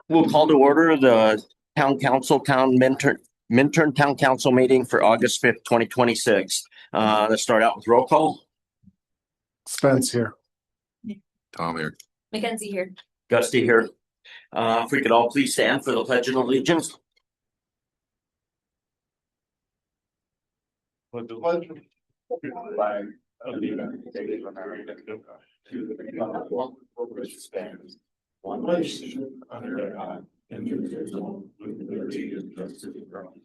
We'll call to order the town council Minturn town council meeting for August 5th, 2026. Let's start out with roll call. Spence here. Tom here. Mackenzie here. Gusty here. If we could all please stand for the Pledge of Allegiance. With the flag of the United States of America to the republic for which it stands, one nation under God, indivisible, with liberty and justice for all.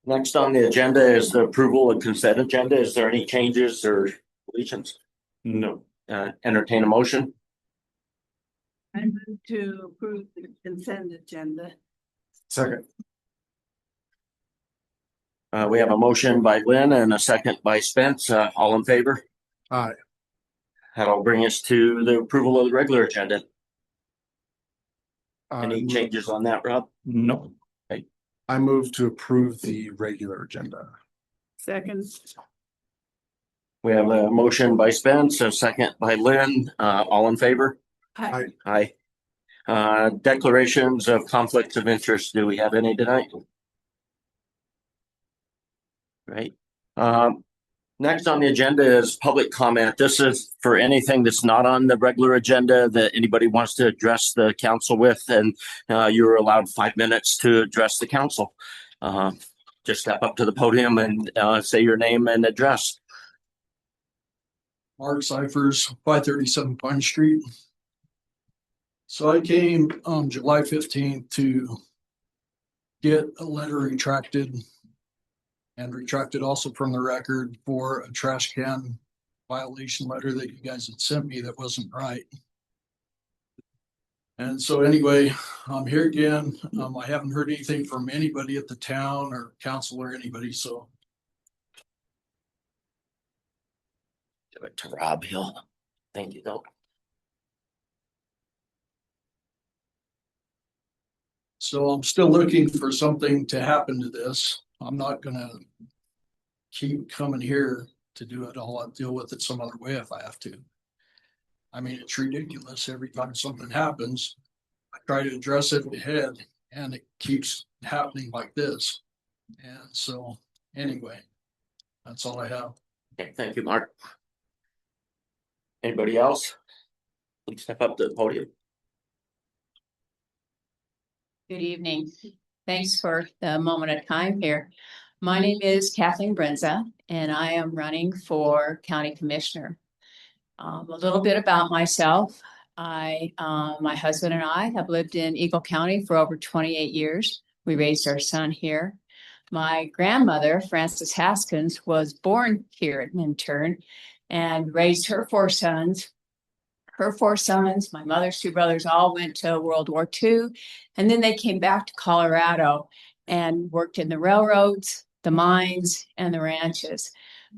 Next on the agenda is the approval of consent agenda. Is there any changes or deletions? No. Entertain a motion. I move to approve the consent agenda. Second. We have a motion by Lynn and a second by Spence. All in favor? Aye. That'll bring us to the approval of the regular agenda. Any changes on that, Rob? No. I move to approve the regular agenda. Second. We have a motion by Spence, a second by Lynn. All in favor? Aye. Aye. Declarations of conflicts of interest. Do we have any tonight? Right. Next on the agenda is public comment. This is for anything that's not on the regular agenda that anybody wants to address the council with, and you're allowed 5 minutes to address the council. Just step up to the podium and say your name and address. Mark Cyphers, 537 Pine Street. So I came on July 15th to get a letter retracted and retracted also from the record for a trash can violation letter that you guys had sent me that wasn't right. And so anyway, I'm here again. I haven't heard anything from anybody at the town or council or anybody, so. Give it to Rob Hill. Thank you, though. So I'm still looking for something to happen to this. I'm not gonna keep coming here to do it all. I'll deal with it some other way if I have to. I mean, it's ridiculous. Every time something happens, I try to address it ahead and it keeps happening like this. And so anyway, that's all I have. Okay, thank you, Mark. Anybody else? Please step up to the podium. Good evening. Thanks for the moment of time here. My name is Kathleen Brenza, and I am running for county commissioner. A little bit about myself. My husband and I have lived in Eagle County for over 28 years. We raised our son here. My grandmother, Frances Haskins, was born here at Minturn and raised her four sons. Her four sons, my mother's two brothers, all went to World War II. And then they came back to Colorado and worked in the railroads, the mines, and the ranches.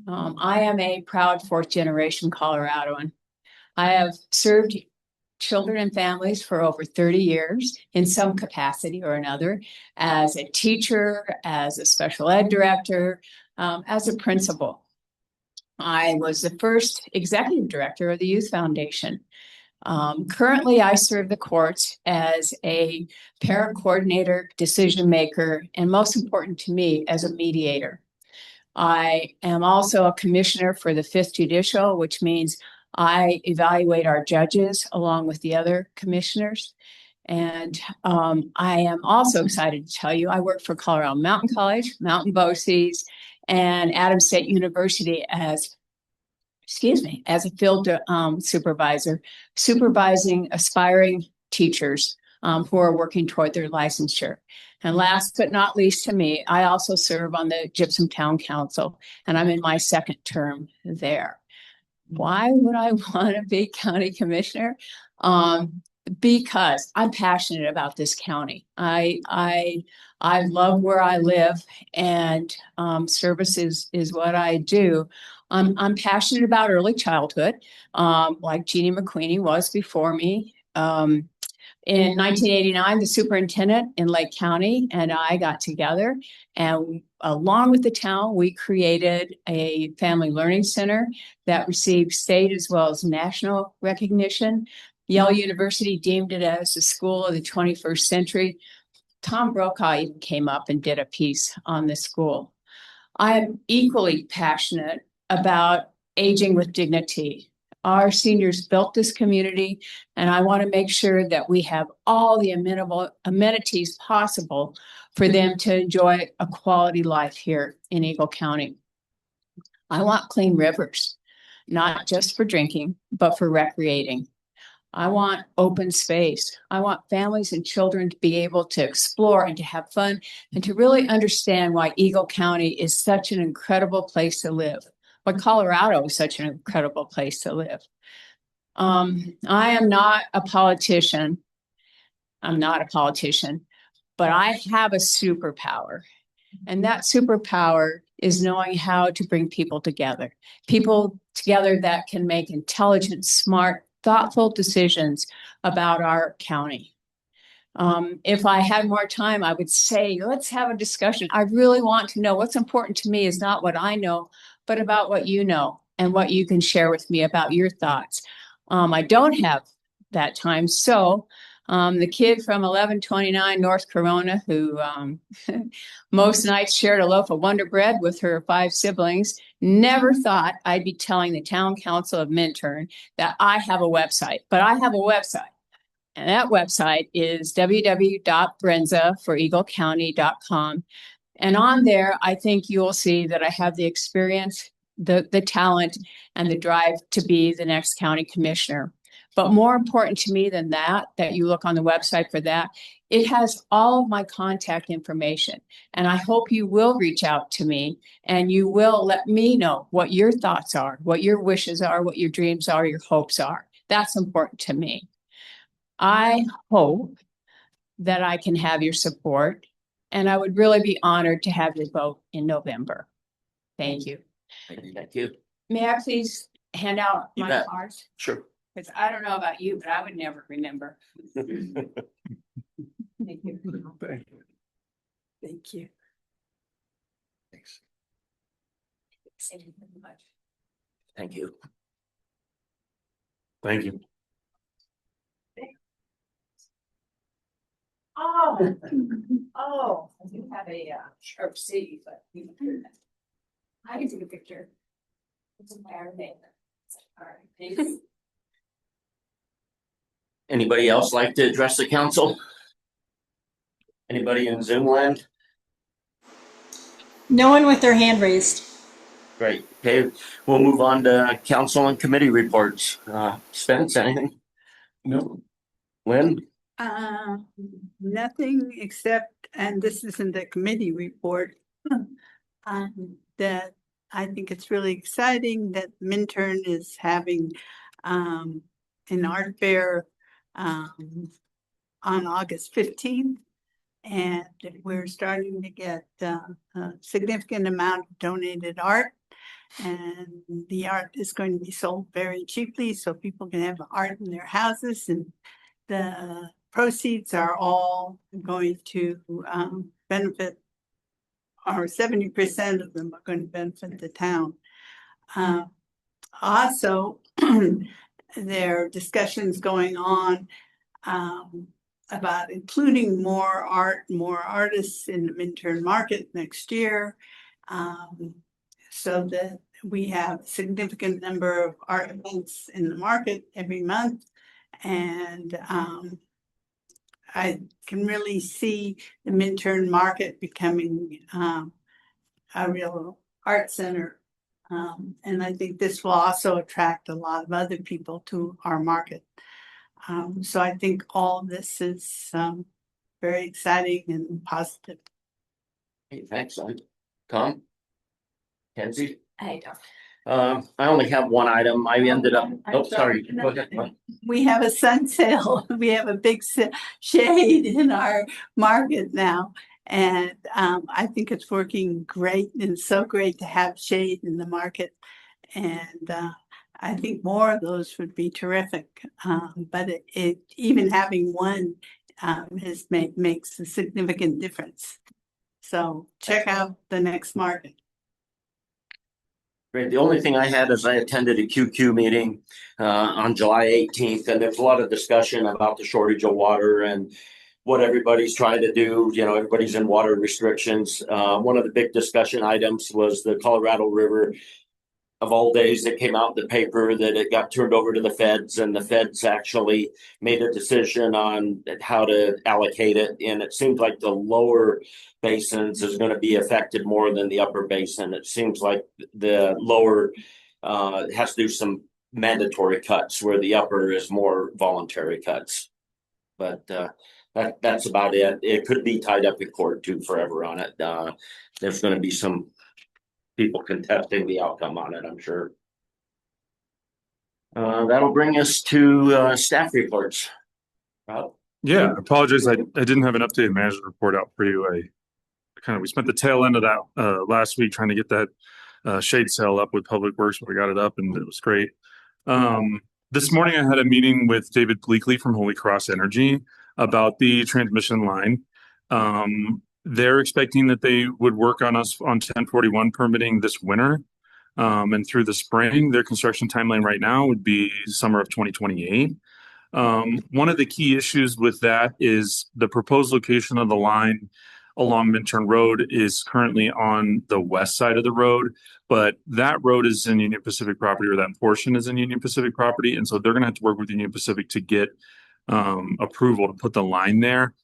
I am a proud fourth generation Coloradoan. I have served children and families for over 30 years in some capacity or another, as a teacher, as a special ed director, as a principal. I was the first executive director of the Youth Foundation. Currently, I serve the courts as a parent coordinator, decision maker, and most important to me, as a mediator. I am also a commissioner for the Fifth Judicial, which means I evaluate our judges along with the other commissioners. And I am also excited to tell you I work for Colorado Mountain College, Mountain BOCES, and Adams State University as a field supervisor, supervising aspiring teachers who are working toward their licensure. And last but not least to me, I also serve on the Gypsum Town Council, and I'm in my second term there. Why would I want to be county commissioner? Because I'm passionate about this county. I love where I live, and service is what I do. I'm passionate about early childhood, like Jeannie McQueenie was before me. In 1989, the superintendent in Lake County and I got together, and along with the town, we created a family learning center that received state as well as national recognition. Yale University deemed it as the school of the 21st century. Tom Brokaw even came up and did a piece on the school. I am equally passionate about aging with dignity. Our seniors built this community, and I want to make sure that we have all the amenities possible for them to enjoy a quality life here in Eagle County. I want clean rivers, not just for drinking, but for recreating. I want open space. I want families and children to be able to explore and to have fun and to really understand why Eagle County is such an incredible place to live, why Colorado is such an incredible place to live. I am not a politician. I'm not a politician, but I have a superpower. And that superpower is knowing how to bring people together that can make intelligent, smart, thoughtful decisions about our county. If I had more time, I would say, let's have a discussion. I really want to know what's important to me is not what I know, but about what you know and what you can share with me about your thoughts. I don't have that time. So the kid from 1129 North Corona, who most nights shared a loaf of Wonder Bread with her 5 siblings, never thought I'd be telling the town council of Minturn that I have a website, but I have a website. And that website is www.brenza.com. And on there, I think you'll see that I have the experience, the talent, and the drive to be the next county commissioner. But more important to me than that you look on the website for that, it has all of my contact information. And I hope you will reach out to me and you will let me know what your thoughts are, what your wishes are, what your dreams are, your hopes are. That's important to me. I hope that I can have your support, and I would really be honored to have your vote in November. Thank you. Thank you. May I please hand out You my bet. cards? Sure. Because I don't know about you, but I would never remember. Thank you. Thank you. Thank you. Thanks. Thank you very much. Thank you. Thank you. Oh, I do have a sharp C, but I can take a picture. It's a fair thing. All right, thanks. Anybody else like to address the council? Anybody in Zoom land? No one with their hand raised. Great. Okay, we'll move on to council and committee reports. Spence, anything? No. Lynn? Nothing except, and this isn't a committee report, that I think it's really exciting that Minturn is having an art fair on August 15th. And we're starting to get a significant amount of donated art. And the art is going to be sold very cheaply so people can have art in their houses, and the proceeds are all going to benefit, or 70% of them are going to benefit the town. Also, there are discussions going on about including more art, more artists in the Minturn market next year, so that we have a significant number of art events in the market every month. And I can really see the Minturn market becoming a real art center. And I think this will also attract a lot of other people to our market. So I think all of this is very exciting and positive. Hey, thanks, Lynn. Tom? Kenzie? I don't. I only have one item. I ended up, I'm sorry. sorry. Go ahead. We have a sun sale. We have a big shade in our market now. And I think it's working great, and it's so great to have shade in the market. And I think more of those would be terrific. But even having one makes a significant difference. So check out the next market. Great. The only thing I had is I attended a QQ meeting on July 18th, and there's a lot of discussion about the shortage of water and what everybody's trying to do. You know, everybody's in water restrictions. One of the big discussion items was the Colorado River. Of all days, it came out in the paper that it got turned over to the feds, and the feds actually made a decision on how to allocate it. And it seems like the lower basins is going to be affected more than the upper basin. It seems like the lower has to do some mandatory cuts, where the upper is more voluntary cuts. But that's about it. It could be tied up in court too forever on it. There's going to be some people contesting the outcome on it, I'm sure. That'll bring us to staff reports. Rob? Yeah, I apologize. I didn't have an updated management report out for you. We spent the tail end of that last week trying to get that shade sail up with Public Works, but we got it up and it was great. This morning I had a meeting with David Bleakley from Holy Cross Energy about the transmission line. They're expecting that they would work on us on 1041 permitting this winter. And through the spring, their construction timeline right now would be summer of 2028. One of the key issues with that is the proposed location of the line along Minturn Road is currently on the west side of the road, but that road is in Union Pacific property, or that portion is in Union Pacific property. And so they're going to have to work with Union Pacific to get approval to put the line there.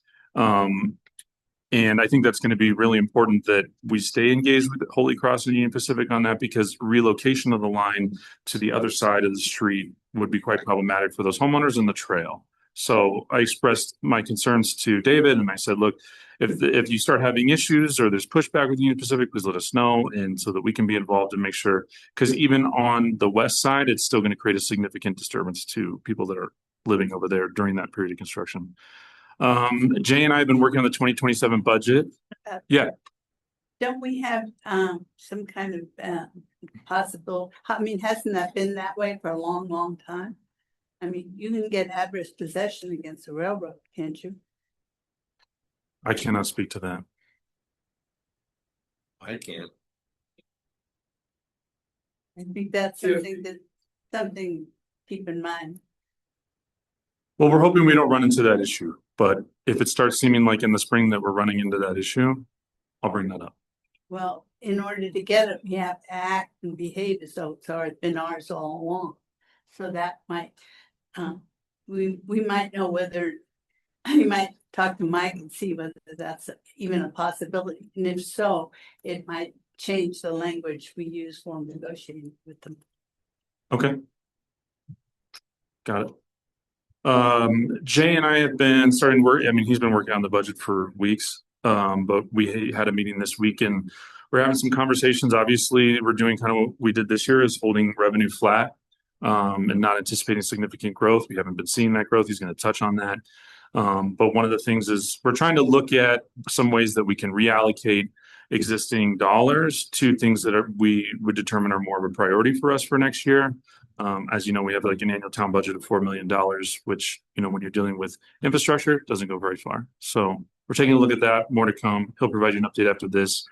And I think that's going to be really important that we stay engaged with Holy Cross and Union Pacific on that, because relocation of the line to the other side of the street would be quite problematic for those homeowners and the trail. So I expressed my concerns to David and I said, look, if you start having issues or there's pushback with Union Pacific, please let us know, and so that we can be involved and make sure, because even on the west side, it's still going to create a significant disturbance to people that are living over there during that period of construction. Jay and I have been working on the 2027 budget. Yeah. Don't we have some kind of possible, I mean, hasn't that been that way for a long, long time? I mean, you can get adverse possession against the railroad, can't you? I cannot speak to that. I can't. I think that's something keep in mind. Well, we're hoping we don't run into that issue, but if it starts seeming like in the spring that we're running into that issue, I'll bring that up. Well, in order to get it, you have to act and behave as though it's been ours all along. So that might, we might know whether, you might talk to Mike and see whether that's even a possibility. And if so, it might change the language we use for negotiating with them. Okay. Got it. Jay and I have been starting work. I mean, he's been working on the budget for weeks, but we had a meeting this week and we're having some conversations. Obviously, we're doing kind of what we did this year, is holding revenue flat and not anticipating significant growth. We haven't been seeing that growth. He's going to touch on that. But one of the things is we're trying to look at some ways that we can reallocate existing dollars to things that we would determine are more of a priority for us for next year. As you know, we have like an annual town budget of $4 million, which, you know, when you're dealing with infrastructure, doesn't go very far. So we're taking a look at that. More to come. He'll provide you an update after this.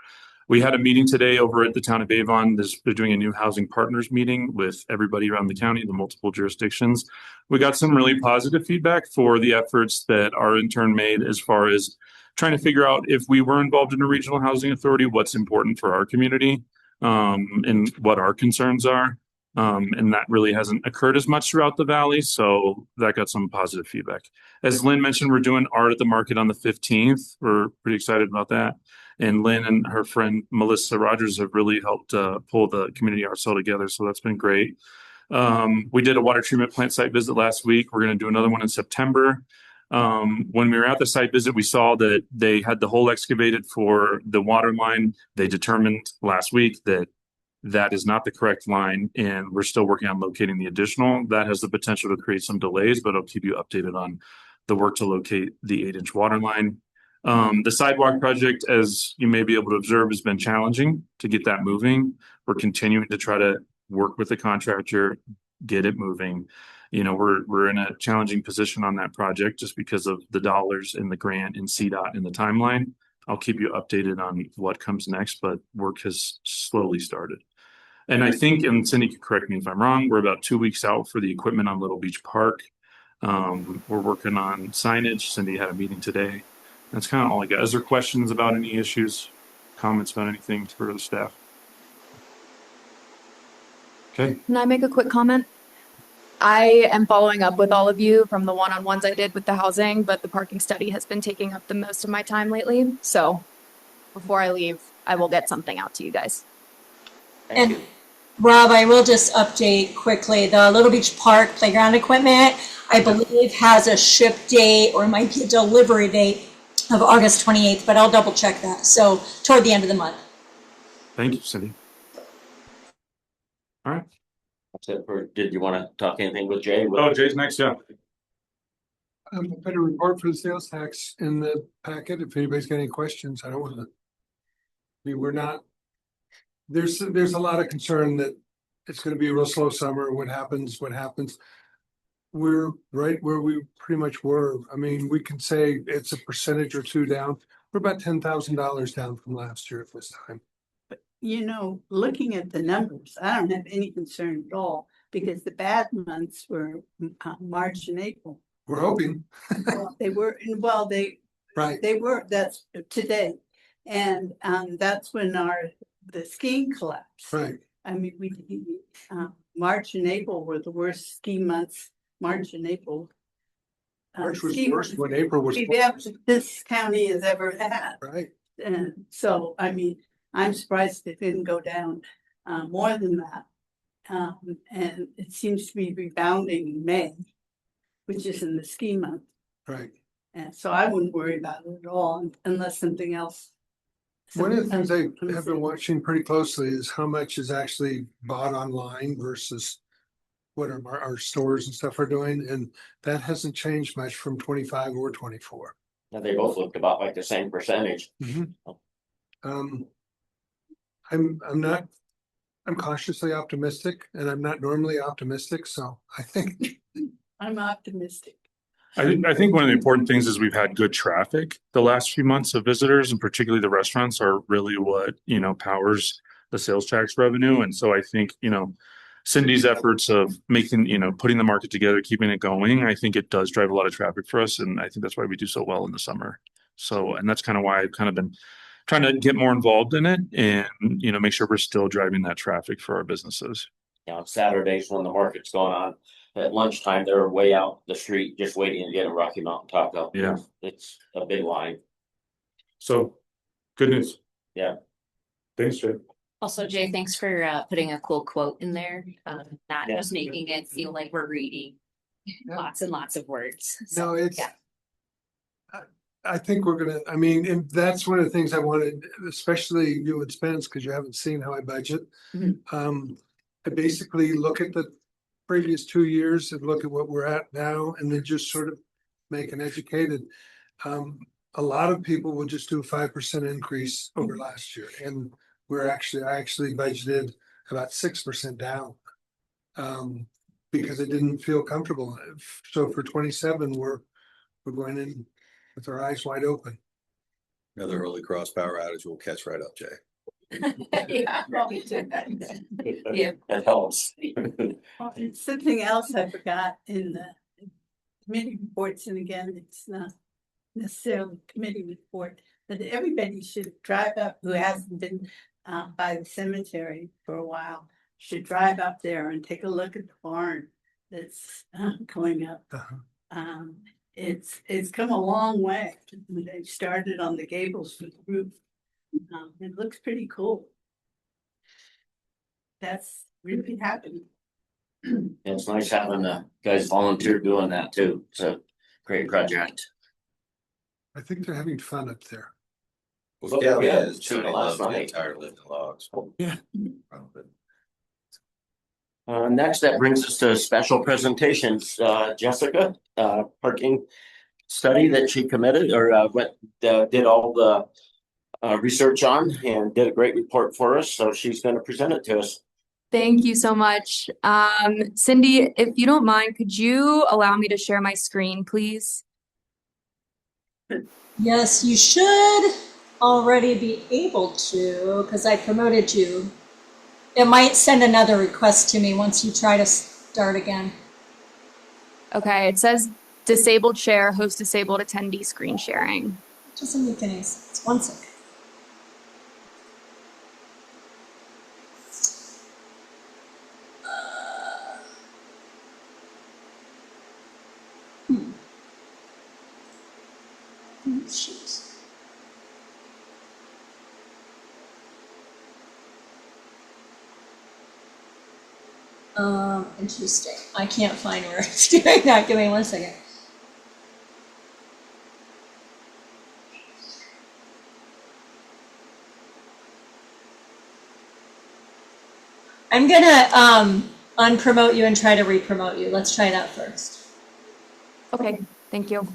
We had a meeting today over at the town of Avon. They're doing a new housing partners meeting with everybody around the county, the multiple jurisdictions. We got some really positive feedback for the efforts that our intern made as far as trying to figure out, if we were involved in a regional housing authority, what's important for our community and what our concerns are. And that really hasn't occurred as much throughout the valley. So that got some positive feedback. As Lynn mentioned, we're doing art at the market on the 15th. We're pretty excited about that. And Lynn and her friend Melissa Rogers have really helped pull the community art cell together. So that's been great. We did a water treatment plant site visit last week. We're going to do another one in September. When we were at the site visit, we saw that they had the hole excavated for the water line. They determined last week that that is not the correct line, and we're still working on locating the additional. That has the potential to create some delays, but I'll keep you updated on the work to locate the 8-inch water line. The sidewalk project, as you may be able to observe, has been challenging to get that moving. We're continuing to try to work with the contractor, get it moving. You know, we're in a challenging position on that project just because of the dollars in the grant and CDOT in the timeline. I'll keep you updated on what comes next, but work has slowly started. And I think, and Cindy can correct me if I'm wrong, we're about 2 weeks out for the equipment on Little Beach Park. We're working on signage. Cindy had a meeting today. That's kind of all I got. Is there questions about any issues, comments about anything for the staff? Okay. Can I make a quick comment? I am following up with all of you from the one-on-ones I did with the housing, but the parking study has been taking up the most of my time lately. So before I leave, I will get something out to you guys. Thank And you. Rob, I will just update quickly. The Little Beach Park playground equipment, I believe, has a ship date or might be a delivery date of August 28th, but I'll double check that. So toward the end of the month. Thank you, Cindy. All right. That's it for, did you want to talk anything with Jay? Oh, Jay's next. Yeah. I put a report for the sales tax in the packet. If anybody's got any questions, I don't want to. I mean, we're not. There's a lot of concern that it's going to be a real slow summer. What happens? We're right where we pretty much were. I mean, we can say it's a percentage or two down. We're about $10,000 down from last year at this time. You know, looking at the numbers, I don't have any concern at all because the bad months were March and April. We're hoping. They were, Right. they were, that's today. And that's when the skiing collapsed. Right. I mean, March and April were the worst ski months, March and April. March was ski worse months when April was. This county has ever had. Right. And so, I mean, I'm surprised it didn't go down more than that. And it seems to be rebounding in May, which is in the ski month. Right. And so I wouldn't worry about it at all unless something else. One of the things I comes have been in. watching pretty closely is how much is actually bought online versus what our stores and stuff are doing. And that hasn't changed much from 25 or 24. Now, they both looked about like the same percentage. I'm cautiously optimistic and I'm not normally optimistic. So I think I'm optimistic. I think one of the important things is we've had good traffic the last few months of visitors, and particularly the restaurants are really what, powers the sales tax revenue. And so I think, Cindy's efforts of making, putting the market together, keeping it going, I think it does drive a lot of traffic for us. And I think that's why we do so well in the summer. So, and that's kind of why I've kind of been trying to get more involved in it and, make sure we're still driving that traffic for our businesses. On Saturdays when the market's going on, at lunchtime, they're way out the street just waiting to get a Rocky Mountain Taco. Yeah. It's a big line. So good news. Yeah. Thanks, Jay. Also, Jay, thanks for putting a cool quote in there, not Yeah. just making it feel like we're reading lots and lots of words. So, no, it's. yeah. I think we're gonna. I mean, and that's one of the things I wanted, especially you and Spence, because you haven't seen how I budget. I basically look at the previous 2 years and look at what we're at now, and then just sort of make an educated. A lot of people will just do a 5% increase over last year, and I actually budgeted about 6% down. Because I didn't feel comfortable. So for 27, we're going in with our eyes wide open. Another early cross power outage will catch right up, Jay. Yeah. Yeah. That helps. And something else I forgot in the committee reports, and again, it's not necessarily a committee report, but everybody should drive up who hasn't been by the cemetery for a while, should drive up there and take a look at the barn that's going up. It's come a long way. They started on the gables with the roof. It looks pretty cool. That's really happening. It's nice having the guys volunteer doing that too. It's a great project. I think they're having fun up there. Well, Yeah, yeah, yeah, it's shooting Johnny last loves night. getting tired of lifting logs. Yeah. Next, that brings us to special presentations. Jessica, parking study that she committed or did all the research on and did a great report for us. So she's going to present it to us. Thank you so much. Cindy, if you don't mind, could you allow me to share my screen, please? Yes, you should already be able to, because I promoted you. It might send another request to me once you try to start again. Okay, it says disabled share, host disabled attendee screen sharing. Doesn't make any sense. One second. Shoot. Interesting. I can't find where it's doing that. Give me 1 second. I'm gonna unpromote you and try to re-promote you. Let's try that first. Okay, thank you.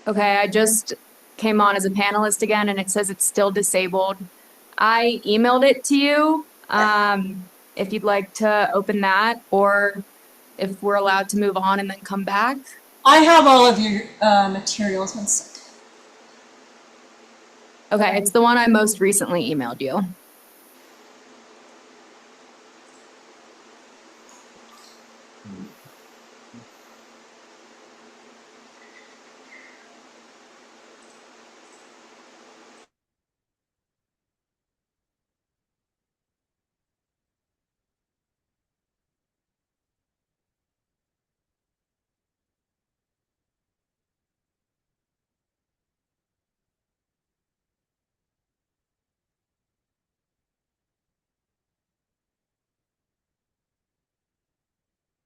Okay, I just came on as a panelist again and it says it's still disabled. I emailed it to you, if you'd like to open that, or if we're allowed to move on and then come back. I have all of your materials. 1 second. Okay, it's the one I most recently emailed you.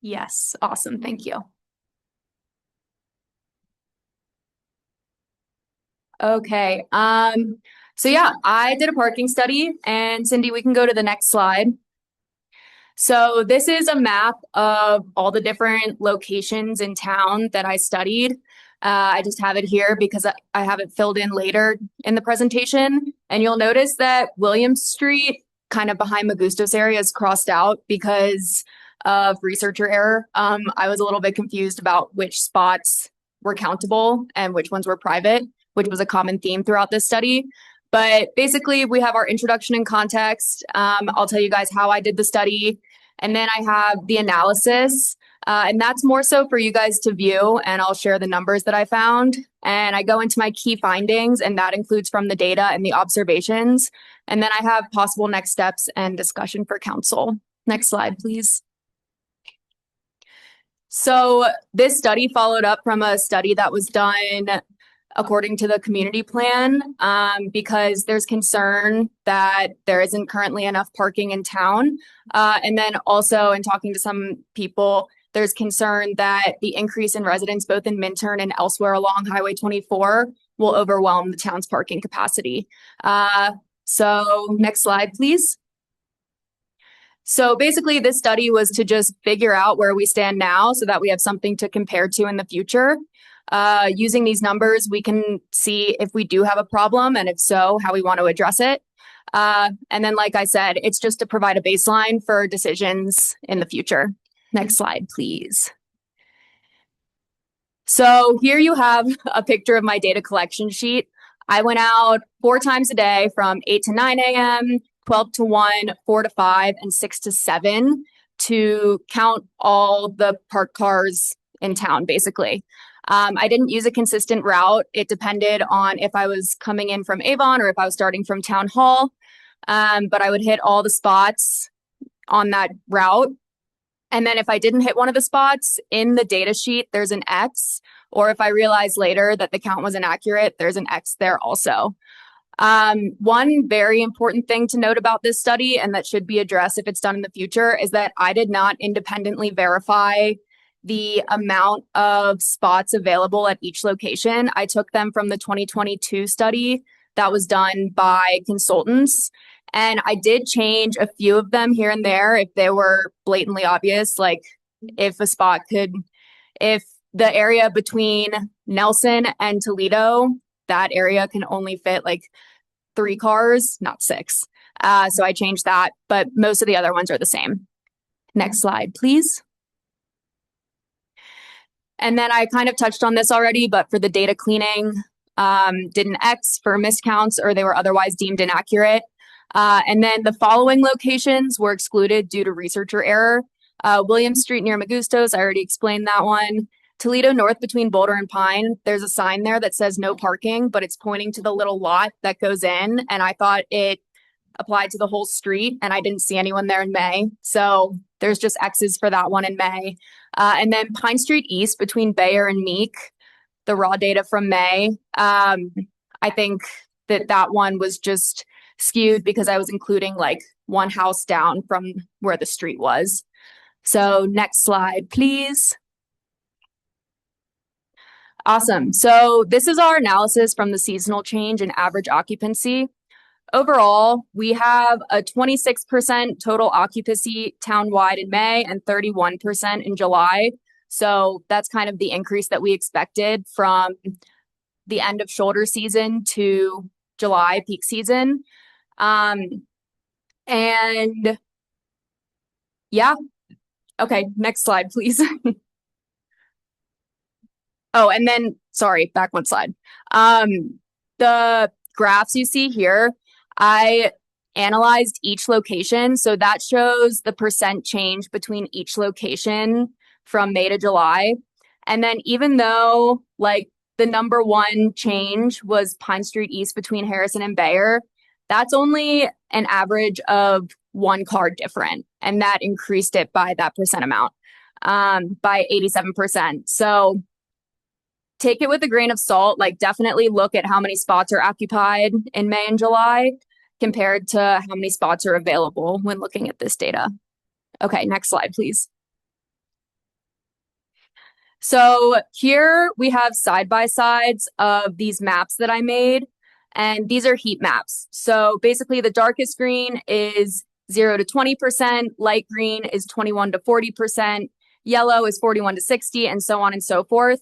Yes, awesome, thank you. Okay, so yeah, I did a parking study, and Cindy, we can go to the next slide. So this is a map of all the different locations in town that I studied. I just have it here because I have it filled in later in the presentation. And you'll notice that William Street, kind of behind Magustos area, is crossed out because of researcher error. I was a little bit confused about which spots were countable and which ones were private, which was a common theme throughout this study. But basically, we have our introduction and context. I'll tell you guys how I did the study. And then I have the analysis. And that's more so for you guys to view. And I'll share the numbers that I found. And I go into my key findings, and that includes from the data and the observations. And then I have possible next steps and discussion for council. Next slide, please. So this study followed up from a study that was done according to the community plan, because there's concern that there isn't currently enough parking in town. And then also in talking to some people, there's concern that the increase in residents both in Minturn and elsewhere along Highway 24 will overwhelm the town's parking capacity. So next slide, please. So basically this study was to just figure out where we stand now so that we have something to compare to in the future. Using these numbers, we can see if we do have a problem, and if so, how we want to address it. And then, like I said, it's just to provide a baseline for decisions in the future. Next slide, please. So here you have a picture of my data collection sheet. I went out 4 times a day from 8 to 9 a.m., 12 to 1, 4 to 5, and 6 to 7 to count all the parked cars in town, basically. I didn't use a consistent route. It depended on if I was coming in from Avon or if I was starting from Town Hall. But I would hit all the spots on that route. And then if I didn't hit one of the spots in the data sheet, there's an X. Or if I realized later that the count was inaccurate, there's an X there also. One very important thing to note about this study, and that should be addressed if it's done in the future, is that I did not independently verify the amount of spots available at each location. I took them from the 2022 study that was done by consultants. And I did change a few of them here and there if they were blatantly obvious, like if the area between Nelson and Toledo, that area can only fit like 3 cars, not 6. So I changed that, but most of the other ones are the same. Next slide, please. And then I kind of touched on this already, but for the data cleaning, did an X for miscounts or they were otherwise deemed inaccurate. And then the following locations were excluded due to researcher error. William Street near Magustos, I already explained that one. Toledo North between Boulder and Pine, there's a sign there that says no parking, but it's pointing to the little lot that goes in. And I thought it applied to the whole street and I didn't see anyone there in May. So there's just X's for that one in May. And then Pine Street East between Bayer and Meek, the raw data from May. I think that one was just skewed because I was including like one house down from where the street was. So next slide, please. Awesome. So this is our analysis from the seasonal change in average occupancy. Overall, we have a 26% total occupancy townwide in May and 31% in July. So that's kind of the increase that we expected from the end of shoulder season to July peak season. And yeah. Okay, next slide, please. Oh, and then, sorry, back one slide. The graphs you see here, I analyzed each location. So that shows the percent change between each location from May to July. And then even though like the number one change was Pine Street East between Harrison and Bayer, that's only an average of 1 car different. And that increased it by that percent amount, by 87%. So take it with a grain of salt, like definitely look at how many spots are occupied in May and July compared to how many spots are available when looking at this data. Okay, next slide, please. So here we have side-by-sides of these maps that I made, and these are heat maps. So basically the darkest green is 0 to 20%, light green is 21 to 40%, yellow is 41 to 60, and so on and so forth.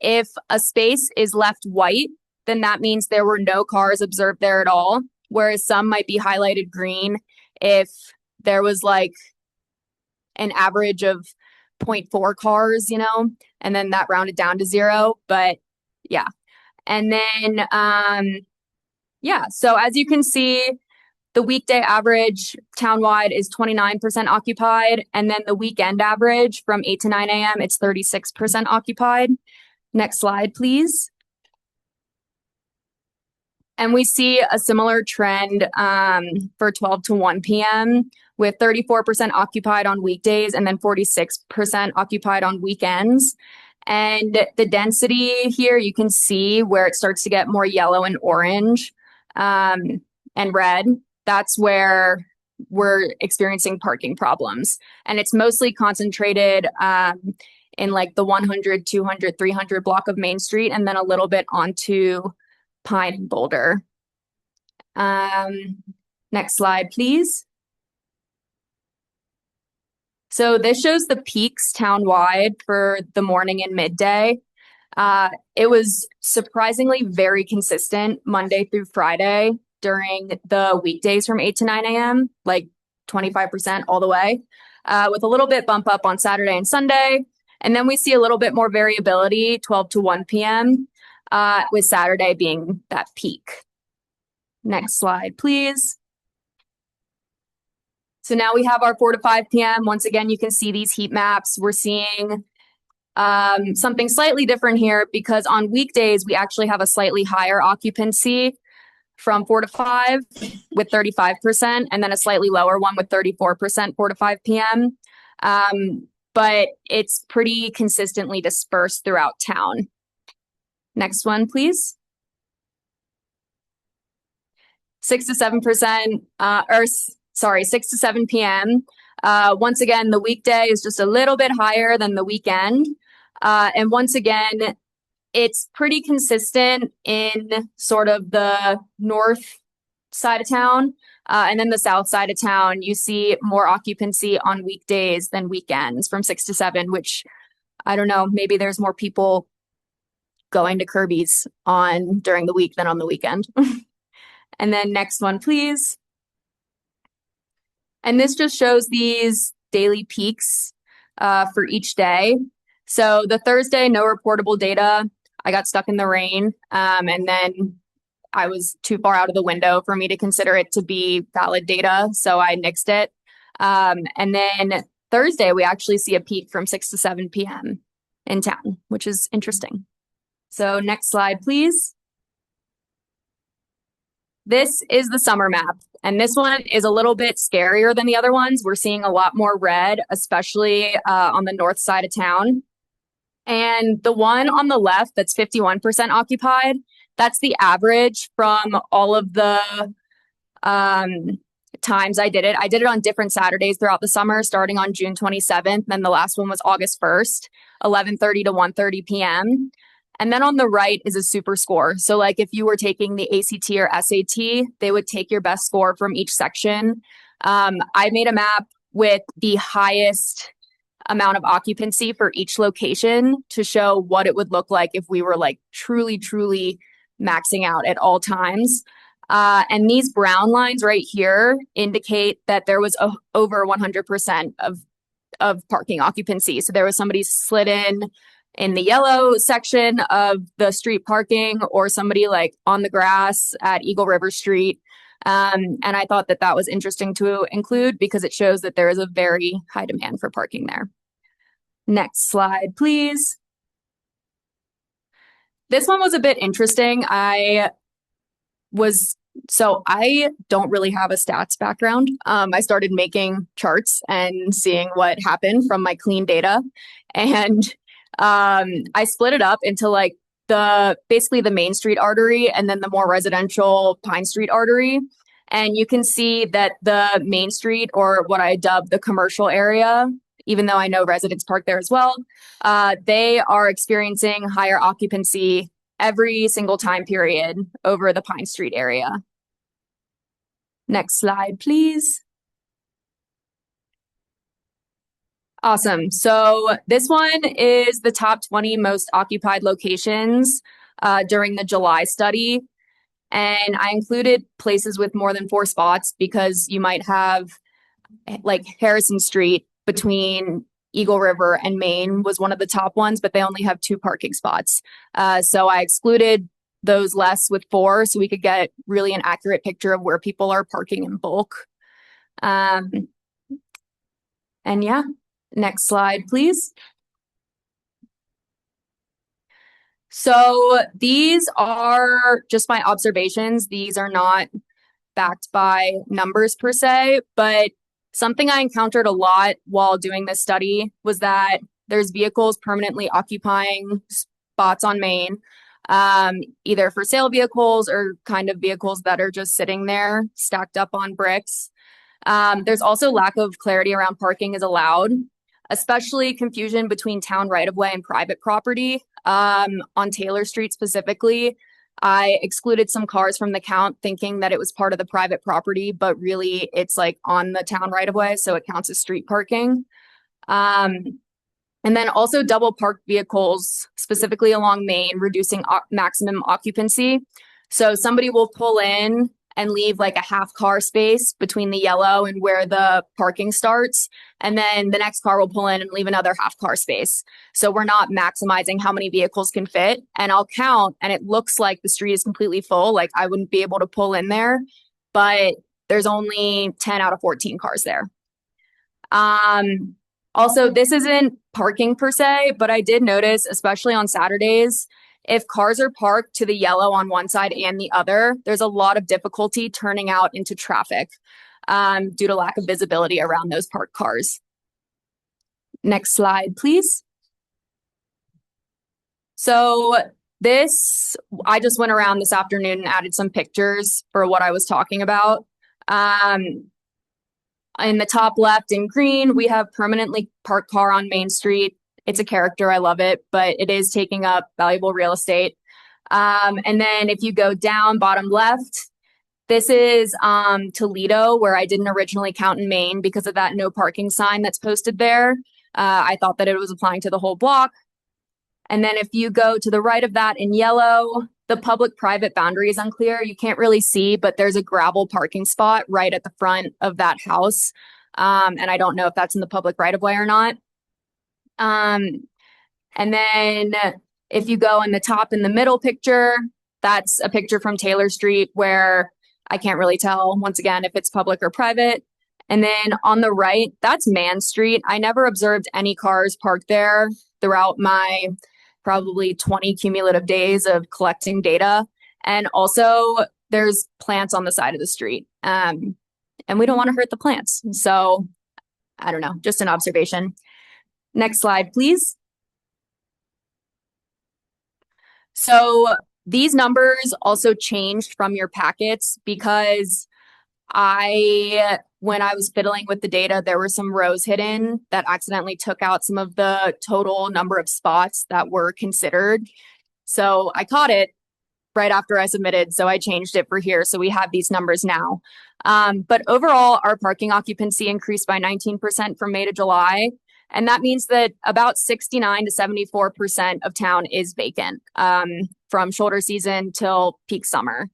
If a space is left white, then that means there were no cars observed there at all, whereas some might be highlighted green if there was like an average of 0.4 cars, you know, and then that rounded down to 0. But yeah. And then, yeah, so as you can see, the weekday average townwide is 29% occupied. And then the weekend average from 8 to 9 a.m., it's 36% occupied. Next slide, please. And we see a similar trend for 12 to 1 p.m. with 34% occupied on weekdays and then 46% occupied on weekends. And the density here, you can see where it starts to get more yellow and orange and red. That's where we're experiencing parking problems. And it's mostly concentrated in like the 100, 200, 300 block of Main Street, and then a little bit onto Pine and Boulder. Next slide, please. So this shows the peaks townwide for the morning and midday. It was surprisingly very consistent Monday through Friday during the weekdays from 8 to 9 a.m., like 25% all the way, with a little bit bump up on Saturday and Sunday. And then we see a little bit more variability, 12 to 1 p.m., with Saturday being that peak. Next slide, please. So now we have our 4 to 5 p.m. Once again, you can see these heat maps. We're seeing something slightly different here because on weekdays, we actually have a slightly higher occupancy from 4 to 5 with 35%, and then a slightly lower one with 34% 4 to 5 p.m. But it's pretty consistently dispersed throughout town. Next one, please. 6 to 7%, 6 to 7 p.m. Once again, the weekday is just a little bit higher than the weekend. And once again, it's pretty consistent in sort of the north side of town. And then the south side of town, you see more occupancy on weekdays than weekends from 6 to 7, which I don't know, maybe there's more people going to Kirby's on during the week than on the weekend. And then next one, please. And this just shows these daily peaks for each day. So the Thursday, no reportable data. I got stuck in the rain, and then I was too far out of the window for me to consider it to be valid data, so I nixed it. And then Thursday, we actually see a peak from 6 to 7 p.m. in town, which is interesting. So next slide, please. This is the summer map, and this one is a little bit scarier than the other ones. We're seeing a lot more red, especially on the north side of town. And the one on the left that's 51% occupied, that's the average from all of the times I did it. I did it on different Saturdays throughout the summer, starting on June 27th. Then the last one was August 1st, 11:30 to 1:30 p.m. And then on the right is a super score. So like if you were taking the ACT or SAT, they would take your best score from each section. I made a map with the highest amount of occupancy for each location to show what it would look like if we were like truly maxing out at all times. And these brown lines right here indicate that there was over 100% of parking occupancy. So there was somebody slid in the yellow section of the street parking, or somebody like on the grass at Eagle River Street. And I thought that that was interesting to include because it shows that there is a very high demand for parking there. Next slide, please. This one was a bit interesting. I don't really have a stats background. I started making charts and seeing what happened from my clean data. And I split it up into like basically the Main Street artery and then the more residential Pine Street artery. And you can see that the Main Street, or what I dubbed the commercial area, even though I know residents park there as well, they are experiencing higher occupancy every single time period over the Pine Street area. Next slide, please. Awesome. So this one is the top 20 most occupied locations during the July study. And I included places with more than 4 spots because you might have like Harrison Street between Eagle River and Main was one of the top ones, but they only have 2 parking spots. So I excluded those less with 4 so we could get really an accurate picture of where people are parking in bulk. And yeah, next slide, please. So these are just my observations. These are not backed by numbers per se, but something I encountered a lot while doing this study was that there's vehicles permanently occupying spots on Main, either for sale vehicles or kind of vehicles that are just sitting there stacked up on bricks. There's also lack of clarity around parking is allowed, especially confusion between town right-of-way and private property. On Taylor Street specifically, I excluded some cars from the count thinking that it was part of the private property, but really it's like on the town right-of-way, so it counts as street parking. And then also double parked vehicles, specifically along Main, reducing maximum occupancy. So somebody will pull in and leave like a half car space between the yellow and where the parking starts. And then the next car will pull in and leave another half car space. So we're not maximizing how many vehicles can fit. And I'll count and it looks like the street is completely full. Like I wouldn't be able to pull in there, but there's only 10 out of 14 cars there. Also, this isn't parking per se, but I did notice, especially on Saturdays, if cars are parked to the yellow on one side and the other, there's a lot of difficulty turning out into traffic due to lack of visibility around those parked cars. Next slide, please. So this, I just went around this afternoon and added some pictures for what I was talking about. In the top left in green, we have permanently parked car on Main Street It's a character. I love it, but it is taking up valuable real estate. And then if you go down bottom left, this is Toledo, where I didn't originally count in Maine because of that no parking sign that's posted there. I thought that it was applying to the whole block. And then if you go to the right of that in yellow, the public-private boundary is unclear. You can't really see, but there's a gravel parking spot right at the front of that house. And I don't know if that's in the public right-of-way or not. And then if you go in the top in the middle picture, that's a picture from Taylor Street where I can't really tell, once again, if it's public or private. And then on the right, that's Man Street. I never observed any cars parked there throughout my probably 20 cumulative days of collecting data. And also there's plants on the side of the street. And we don't want to hurt the plants. So I don't know, just an observation. Next slide, please. So these numbers also changed from your packets because when I was fiddling with the data, there were some rows hidden that accidentally took out some of the total number of spots that were considered. So I caught it right after I submitted, so I changed it for here. So we have these numbers now. But overall, our parking occupancy increased by 19% from May to July. And that means that about 69 to 74% of town is vacant from shoulder season till peak summer.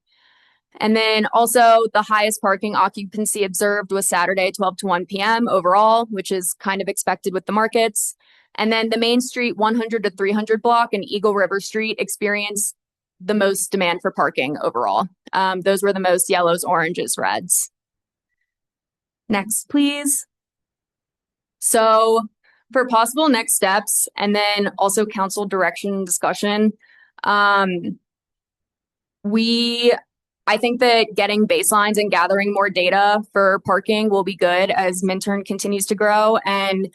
And then also the highest parking occupancy observed was Saturday, 12 to 1 p.m. overall, which is kind of expected with the markets. And then the Main Street 100 to 300 block and Eagle River Street experienced the most demand for parking overall. Those were the most yellows, oranges, reds. Next, please. So for possible next steps and then also council direction and discussion, I think that getting baselines and gathering more data for parking will be good as Minturn continues to grow and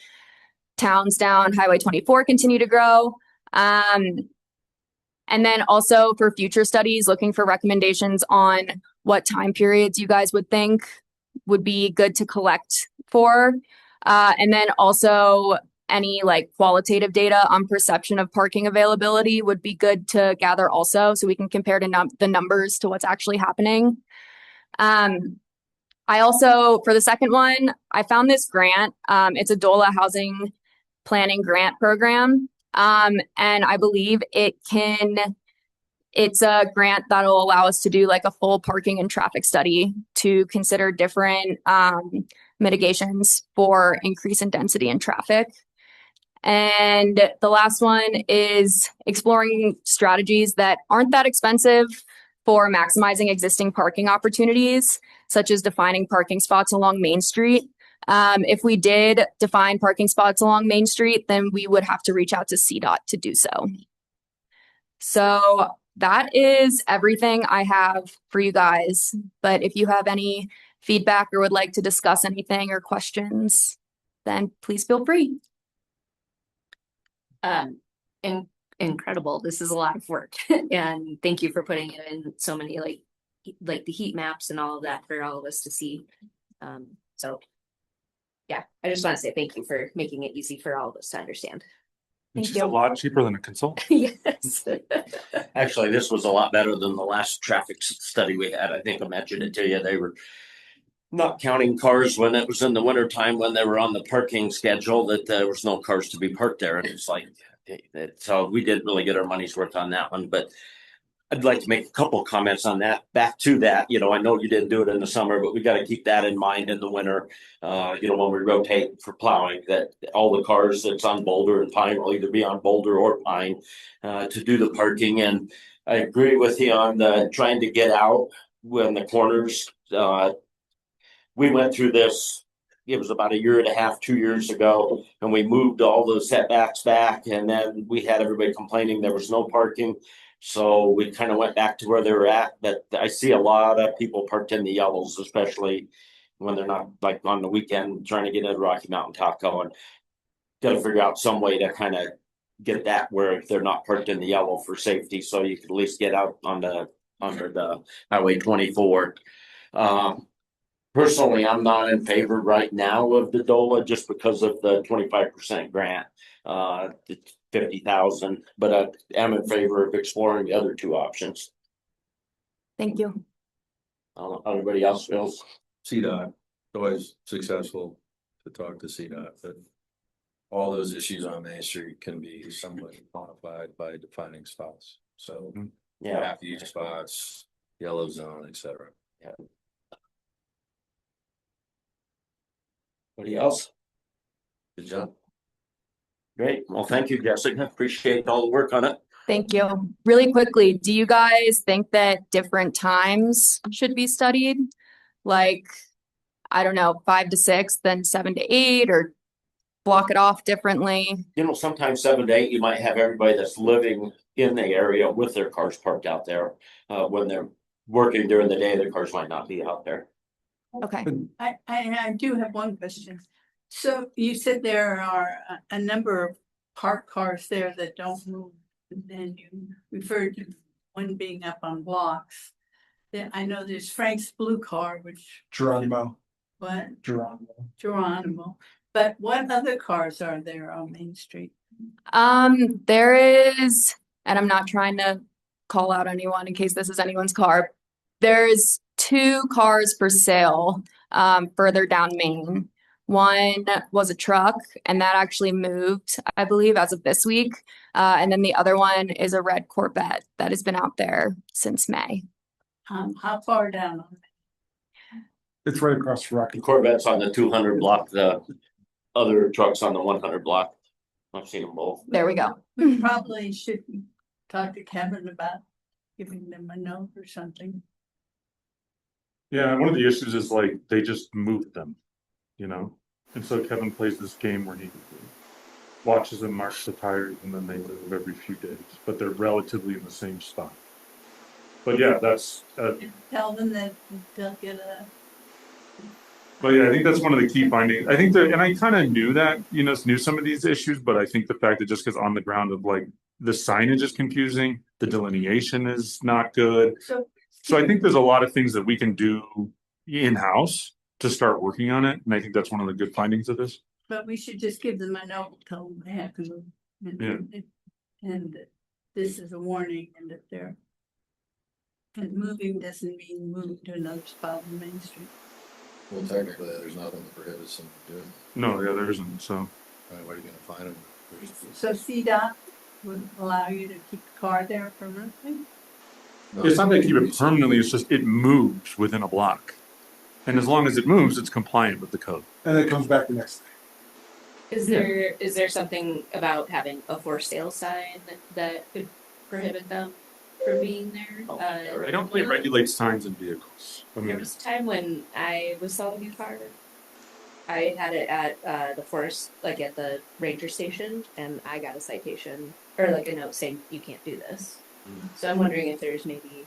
towns down Highway 24 continue to grow. And then also for future studies, looking for recommendations on what time periods you guys would think would be good to collect for. And then also any like qualitative data on perception of parking availability would be good to gather also, so we can compare to the numbers to what's actually happening. I also, for the second one, I found this grant. It's a DOLA housing planning grant program. And I believe it's a grant that'll allow us to do like a full parking and traffic study to consider different mitigations for increase in density and traffic. And the last one is exploring strategies that aren't that expensive for maximizing existing parking opportunities, such as defining parking spots along Main Street. If we did define parking spots along Main Street, then we would have to reach out to CDOT to do so. So that is everything I have for you guys. But if you have any feedback or would like to discuss anything or questions, then please feel free. Incredible. This is a lot of work. And thank you for putting it in so many like the heat maps and all of that for all of us to see. So yeah, I just want to say thank you for making it easy for all of us to understand. It's just a lot cheaper than a consultant. Yes. Actually, this was a lot better than the last traffic study we had. I think I mentioned it to you. They were not counting cars when it was in the winter time when they were on the parking schedule, that there was no cars to be parked there. And it's like, so we didn't really get our money's worth on that one. But I'd like to make a couple of comments on that. Back to that, I know you didn't do it in the summer, but we got to keep that in mind in the winter. When we rotate for plowing, that all the cars that's on Boulder and Pine will either be on Boulder or Pine to do the parking. And I agree with you on the trying to get out when the corners. We went through this, it was about a year and a half, 2 years ago, and we moved all those setbacks back, and then we had everybody complaining there was no parking. So we kind of went back to where they were at, but I see a lot of people parked in the yellows, especially when they're not like on the weekend trying to get into Rocky Mountain Taco, and got to figure out some way to kind of get that where they're not parked in the yellow for safety, so you could at least get out on under the Highway 24. Personally, I'm not in favor right now of the DOLA just because of the 25% grant. It's 50,000, but I am in favor of exploring the other two options. Thank you. I don't know how everybody else feels. CDOT, always successful to talk to CDOT, but all those issues on Main Street can be somewhat quantified by defining spots. So Yeah. refuge spots, yellow zone, et cetera. Anybody else? Good job. Great. Well, thank you, Jessica. Appreciate all the work on it. Thank you. Really quickly, do you guys think that different times should be studied? Like, I don't know, 5 to 6, then 7 to 8, or block it off differently? You know, sometimes 7 to 8, you might have everybody that's living in the area with their cars parked out there. When they're working during the day, their cars might not be out there. Okay. I do have one question. So you said there are a number of parked cars there that don't move. And then you referred to one being up on blocks. Then I know there's Frank's blue car, which, Geronimo. what? Geronimo. Geronimo. But what other cars are there on Main Street? There is, and I'm not trying to call out anyone in case this is anyone's car. There's 2 cars for sale, further down Main. One was a truck, and that actually moved, I believe, as of this week. And then the other one is a red Corvette that has been out there since May. How far down on it? It's right across the The Corvette's on the 200 block, the other truck's on the 100 block. I've seen them both. There we go. We probably should talk to Kevin about giving them a note or something. Yeah, one of the issues is like they just moved them, you know? And so Kevin plays this game where he watches them march the tires and then they move every few days, but they're relatively in the same spot. But yeah, that's, Tell them that they'll get a. but yeah, I think that's one of the key findings. I think that, and I kind of knew that, you know, knew some of these issues, but I think the fact that just because on the ground of like the signage is confusing, the delineation is not good. So I think there's a lot of things that we can do in-house to start working on it. And I think that's one of the good findings of this. But we should just give them a note, tell them they have to move. And that this is a warning and that they're. And moving doesn't mean moving to another spot on Main Street. Well, technically, there's nothing that prohibits them from doing No, yeah, there isn't. So that. Where are you gonna find them? So CDOT would allow you to keep the car there permanently? it's not that keep it permanently, it's just it moves within a block. And as long as it moves, it's compliant with the code. And it comes back the next day. Is there something about having a for sale sign that could prohibit them from being there? I don't really regulate signs in vehicles. I There mean, was a time when I was selling a car. I had it at the forest, like at the ranger station, and I got a citation or like a note saying you can't do this. So I'm wondering if there's maybe.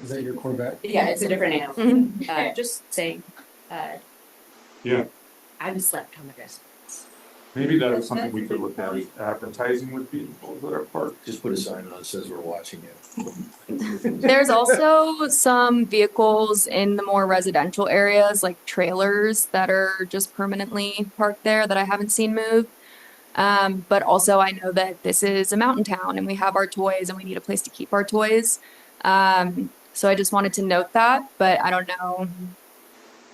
Is that your Corvette? Yeah, it's a different animal. Just saying. Yeah. I've slept on the grass. maybe that is something we could look at as advertising with vehicles that are parked. Just put a sign on that says we're watching you. There's also some vehicles in the more residential areas, like trailers that are just permanently parked there that I haven't seen move. But also I know that this is a mountain town and we have our toys and we need a place to keep our toys. So I just wanted to note that, but I don't know.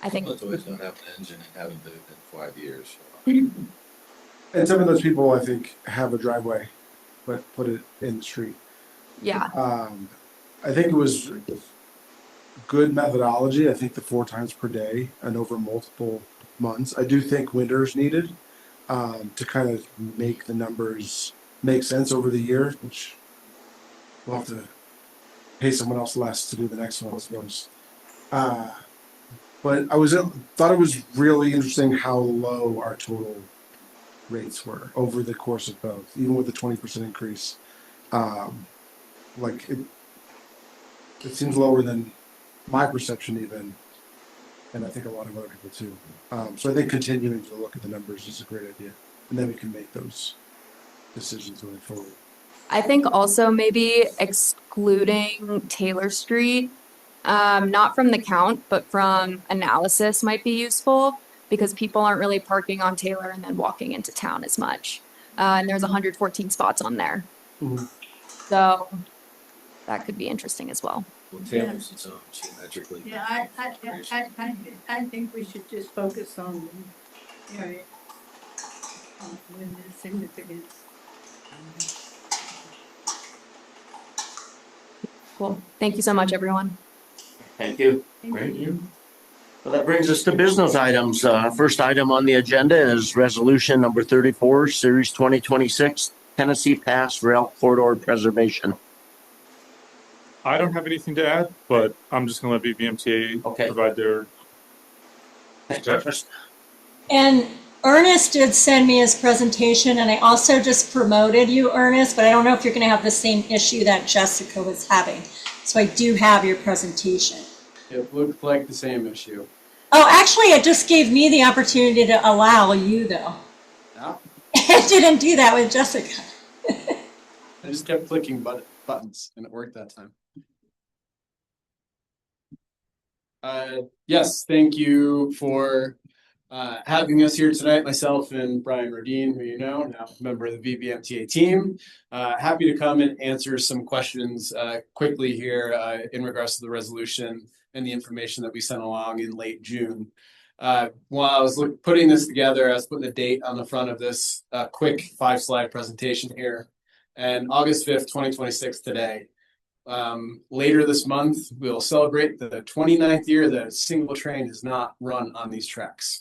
I think The toys don't have an engine and haven't moved in 5 years. And some of those people, I think, have a driveway, but put it in the street. yeah. I think it was good methodology. I think the 4 times per day and over multiple months. I do think winter's needed to kind of make the numbers make sense over the year, which we'll have to pay someone else less to do the next one, I suppose. But I thought it was really interesting how low our total rates were over the course of both, even with the 20% increase. Like it seems lower than my perception even, and I think a lot of other people too. So I think continuing to look at the numbers is a great idea, and then we can make those decisions moving forward. I think also maybe excluding Taylor Street Not from the count, but from analysis might be useful because people aren't really parking on Taylor and then walking into town as much. And there's 114 spots on there. Mhm. So that could be interesting as well. Well, Taylor's its own geometrically. Yeah, I think we should just focus on the area. When the significance. Cool. Thank you so much, everyone. Thank you. Thank you. Well, that brings us to business items. First item on the agenda is resolution number 34, series 2026, Tennessee Pass Rail Corridor Preservation. I don't have anything to add, but I'm just gonna let BVMTA Okay. provide their. And Ernest did send me his presentation, and I also just promoted you, Ernest, but I don't know if you're gonna have the same issue that Jessica was having. So I do have your presentation. It looked like the same issue. Oh, actually, it just gave me the opportunity to allow you, though. Yeah. It didn't do that with Jessica. I just kept clicking buttons and it worked that time. Yes, thank you for having us here tonight, myself and Brian Rodine, who you know, now a member of the VBMTA team. Happy to come and answer some questions quickly here in regards to the resolution and the information that we sent along in late June. While I was putting this together, I was putting the date on the front of this quick 5-slide presentation here. And August 5th, 2026 today. Later this month, we'll celebrate the 29th year that a single train has not run on these tracks.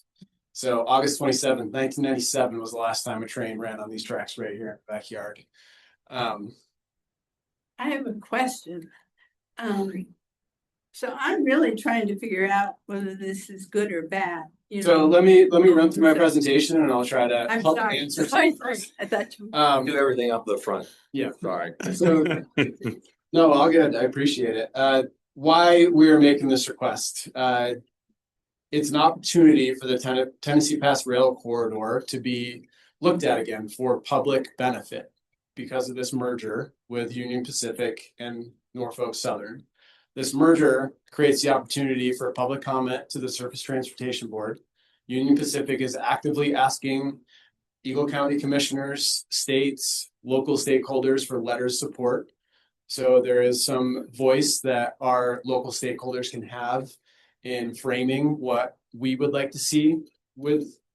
So August 27th, 1997 was the last time a train ran on these tracks right here in the backyard. I have a question. So I'm really trying to figure out whether this is good or bad. So let me run through my presentation and I'll try to I'm help sorry. answer. Sorry. I thought you. Do everything up the front. Yeah. Sorry. So no, all good. I appreciate it. Why we're making this request. It's an opportunity for the Tennessee Pass Rail Corridor to be looked at again for public benefit because of this merger with Union Pacific and Norfolk Southern. This merger creates the opportunity for public comment to the Surface Transportation Board. Union Pacific is actively asking Eagle County commissioners, states, local stakeholders for letters of support. So there is some voice that our local stakeholders can have in framing what we would like to see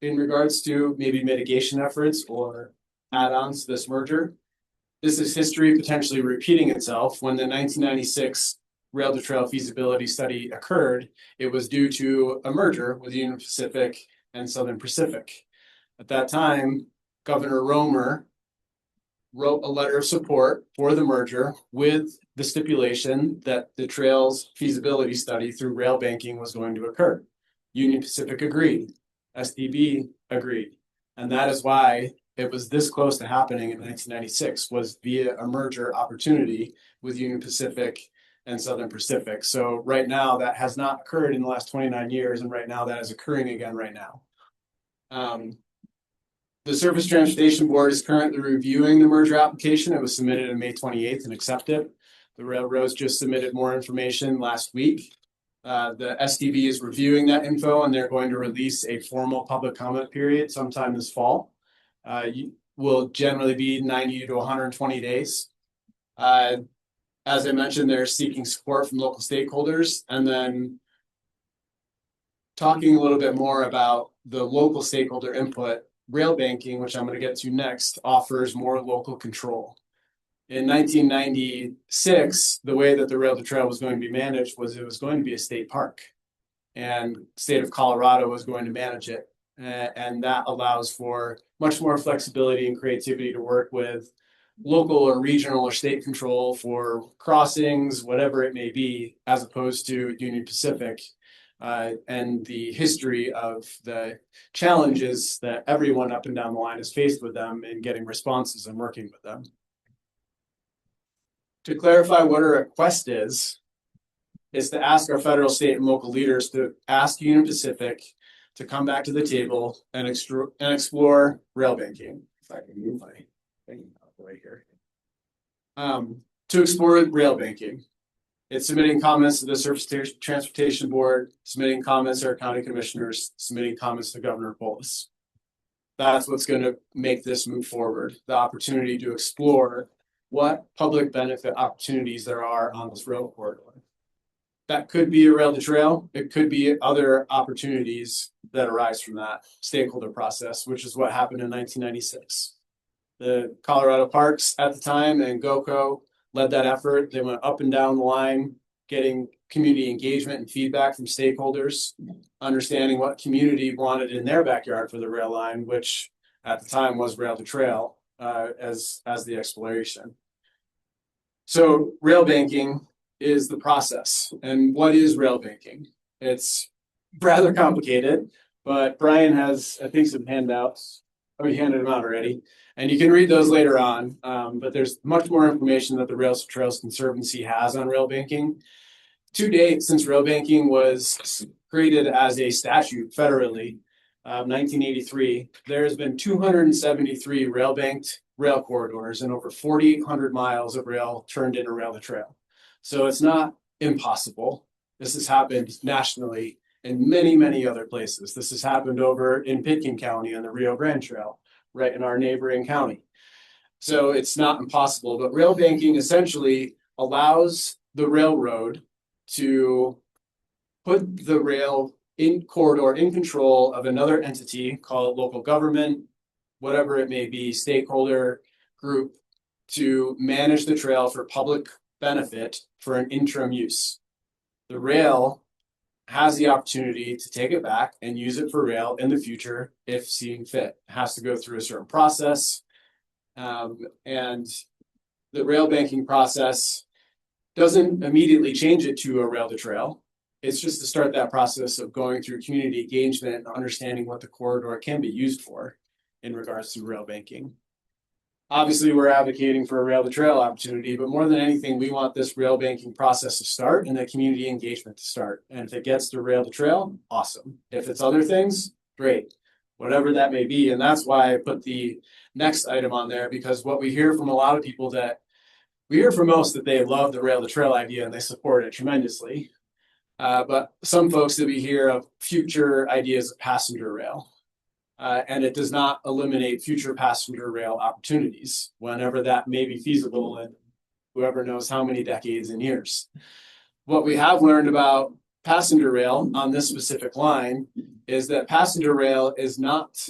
in regards to maybe mitigation efforts or add-ons to this merger. This is history potentially repeating itself. When the 1996 Rail to Trail feasibility study occurred, it was due to a merger with Union Pacific and Southern Pacific. At that time, Governor Romer wrote a letter of support for the merger with the stipulation that the trail's feasibility study through rail banking was going to occur. Union Pacific agreed. STB agreed. And that is why it was this close to happening in 1996, was via a merger opportunity with Union Pacific and Southern Pacific. So right now that has not occurred in the last 29 years. And right now that is occurring again right now. The Surface Transportation Board is currently reviewing the merger application. It was submitted on May 28th and accepted. The railroads just submitted more information last week. The STB is reviewing that info and they're going to release a formal public comment period sometime this fall. Will generally be 90 to 120 days. As I mentioned, they're seeking support from local stakeholders, and then talking a little bit more about the local stakeholder input. Rail banking, which I'm going to get to next, offers more local control. In 1996, the way that the Rail to Trail was going to be managed was it was going to be a state park, and the state of Colorado was going to manage it. And that allows for much more flexibility and creativity to work with local or regional or state control for crossings, whatever it may be, as opposed to Union Pacific. And the history of the challenges that everyone up and down the line is faced with them in getting responses and working with them. To clarify what our request is to ask our federal, state, and local leaders to ask Union Pacific to come back to the table and explore rail banking. If I can move my thing out the way here. To explore rail banking. It's submitting comments to the Surface Transportation Board, submitting comments to our county commissioners, submitting comments to Governor Polis. That's what's going to make this move forward. The opportunity to explore what public benefit opportunities there are on this rail corridor. That could be a rail to trail. It could be other opportunities that arise from that stakeholder process, which is what happened in 1996. The Colorado Parks at the time and GOCO led that effort. They went up and down the line, getting community engagement and feedback from stakeholders, understanding what community wanted in their backyard for the rail line, which at the time was rail to trail as the exploration. So rail banking is the process. And what is rail banking? It's rather complicated, but Brian has, I think, some handouts. Oh, he handed them out already. And you can read those later on. But there's much more information that the Rails to Trails Conservancy has on rail banking. To date, since rail banking was created as a statute federally, 1983, there has been 273 rail banked rail corridors and over 4,800 miles of rail turned into rail to trail. So it's not impossible. This has happened nationally in many, many other places. This has happened over in Pitkin County on the Rio Grande Trail, right in our neighboring county. So it's not impossible, but rail banking essentially allows the railroad to put the rail in corridor in control of another entity, call it local government, whatever it may be, stakeholder group, to manage the trail for public benefit for an interim use. The rail has the opportunity to take it back and use it for rail in the future if seen fit. It has to go through a certain process. And the rail banking process doesn't immediately change it to a rail to trail. It's just to start that process of going through community engagement and understanding what the corridor can be used for in regards to rail banking. Obviously, we're advocating for a rail to trail opportunity, but more than anything, we want this rail banking process to start and the community engagement to start. And if it gets to rail to trail, awesome. If it's other things, great, whatever that may be. And that's why I put the next item on there, because what we hear from a lot of people we hear from most that they love the rail to trail idea and they support it tremendously. But some folks that we hear of future ideas of passenger rail. And it does not eliminate future passenger rail opportunities whenever that may be feasible in whoever knows how many decades and years. What we have learned about passenger rail on this specific line is that passenger rail is not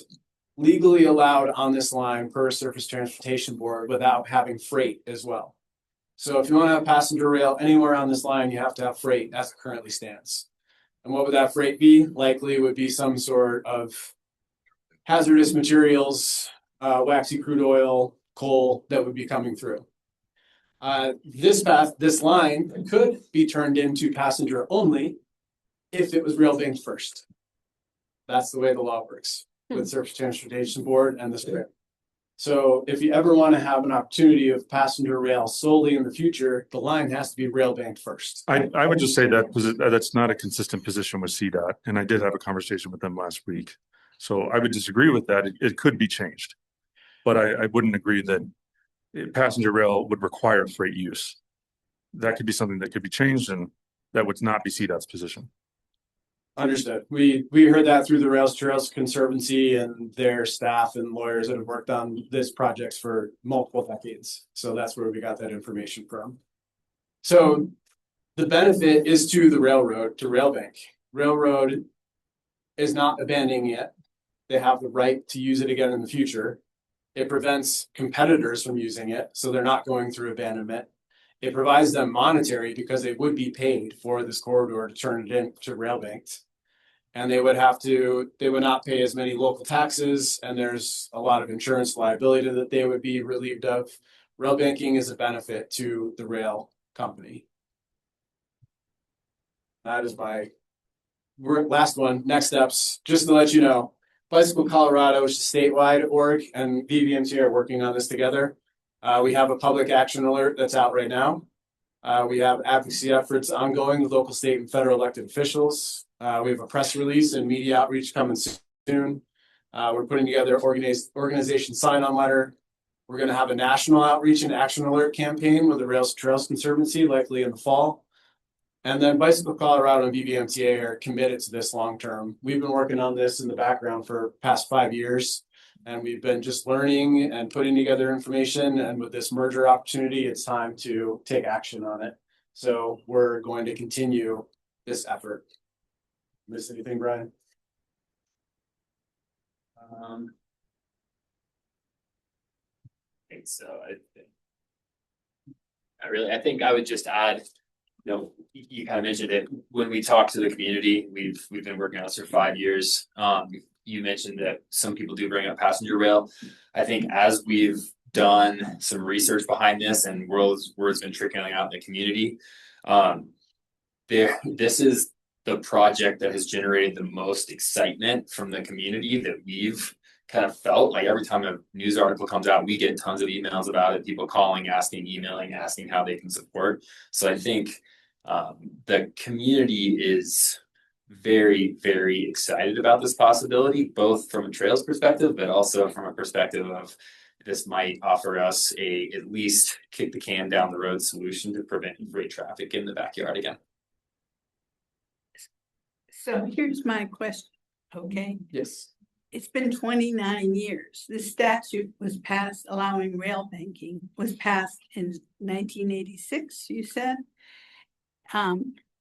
legally allowed on this line per Surface Transportation Board without having freight as well. So if you want to have passenger rail anywhere on this line, you have to have freight as it currently stands. And what would that freight be? Likely would be some sort of hazardous materials, waxy crude oil, coal that would be coming through. This line could be turned into passenger only if it was rail banked first. That's the way the law works with Surface Transportation Board and the state. So if you ever want to have an opportunity of passenger rail solely in the future, the line has to be rail banked first. I would just say that's not a consistent position with CDOT, and I did have a conversation with them last week. So I would disagree with that. It could be changed, but I wouldn't agree that passenger rail would require freight use. That could be something that could be changed, and that would not be CDOT's position. Understood. We heard that through the Rails to Trails Conservancy and their staff and lawyers that have worked on this project for multiple decades. So that's where we got that information from. So the benefit is to the railroad, to rail bank. Railroad is not abandoning it. They have the right to use it again in the future. It prevents competitors from using it, so they're not going through abandonment. It provides them monetary because they would be paid for this corridor to turn it into rail banked. And they would not pay as many local taxes, and there's a lot of insurance liability that they would be relieved of. Rail banking is a benefit to the rail company. That is my last one. Next steps, just to let you know, Bicycle Colorado, which is statewide org, and VVMT are working on this together. We have a public action alert that's out right now. We have advocacy efforts ongoing with local, state, and federal elected officials. We have a press release and media outreach coming soon. We're putting together organization sign-on letter. We're going to have a national outreach and action alert campaign with the Rails to Trails Conservancy, likely in the fall. And then Bicycle Colorado and BBMTA are committed to this long term. We've been working on this in the background for past 5 years. And we've been just learning and putting together information. And with this merger opportunity, it's time to take action on it. So we're going to continue this effort. Miss anything, Brian? I think so. I think I would just add, you kind of mentioned it, when we talk to the community, we've been working on this for 5 years. You mentioned that some people do bring up passenger rail. I think as we've done some research behind this and word's been trickling out in the community, this is the project that has generated the most excitement from the community that we've kind of felt. Like every time a news article comes out, we get tons of emails about it, people calling, asking, emailing, asking how they can support. So I think the community is very, very excited about this possibility, both from a trails perspective, but also from a perspective of this might offer us at least kick the can down the road solution to prevent freight traffic in the backyard again. So here's my question, okay? Yes. It's been 29 years. This statute was passed, allowing rail banking, was passed in 1986, you said?